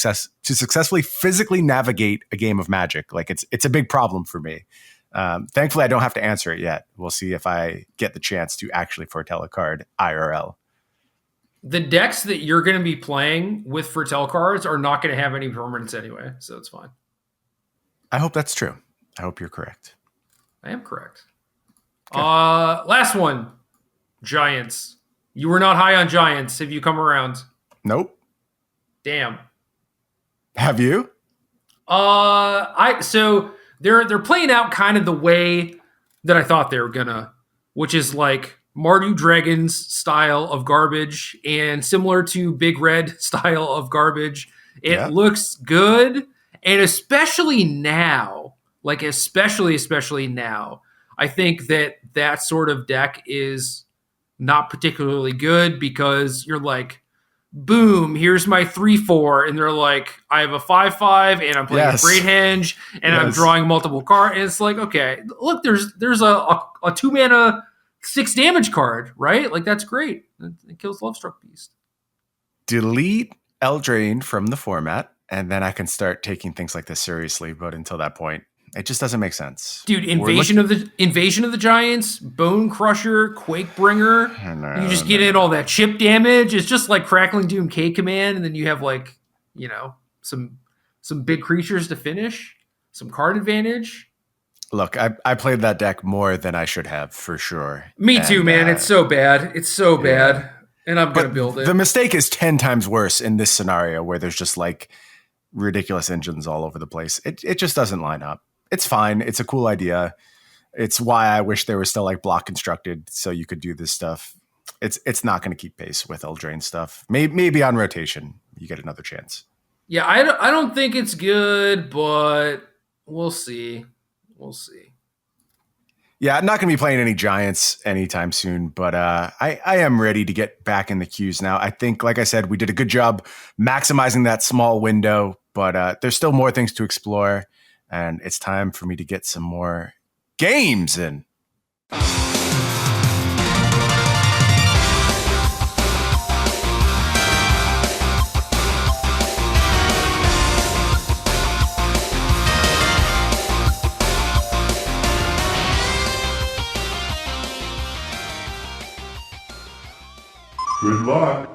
successfully physically navigate a game of Magic. Like it's a big problem for me. Thankfully, I don't have to answer it yet. We'll see if I get the chance to actually foretell a card IRL. The decks that you're going to be playing with foretell cards are not going to have any permanents anyway, so it's fine. I hope that's true. I hope you're correct. I am correct. Last one. Giants. You were not high on Giants. Have you come around? Nope. Damn. Have you? So they're playing out kind of the way that I thought they were gonna, which is like Mardu Dragons style of garbage and similar to Big Red style of garbage. It looks good, and especially now, especially now, I think that sort of deck is not particularly good because you're like, boom, here's my 3/4, and they're like, I have a 5/5, and I'm playing a Great Henge, and I'm drawing multiple cards. And it's like, okay, look, there's a 2-mana 6 damage card, right? Like that's great. It kills Lovestruck Beast. Delete Eldraine from the format, and then I can start taking things like this seriously. But until that point, it just doesn't make sense. Dude, Invasion of the Giants, Bone Crusher, Quakebringer. You just get in all that chip damage. It's just like Crackling Doom K Command, and then you have like, some big creatures to finish, some card advantage. Look, I played that deck more than I should have, for sure. Me too, man. It's so bad. It's so bad. And I'm going to build it. The mistake is 10 times worse in this scenario where there's just like ridiculous engines all over the place. It just doesn't line up. It's fine. It's a cool idea. It's why I wish there was still like block constructed so you could do this stuff. It's not going to keep pace with Eldraine stuff. Maybe on rotation you get another chance. Yeah, I don't think it's good, but we'll see. We'll see. Yeah, I'm not going to be playing any Giants anytime soon, but I am ready to get back in the queues now. I think, like I said, we did a good job maximizing that small window, but there's still more things to explore. And it's time for me to get some more games in. Good luck.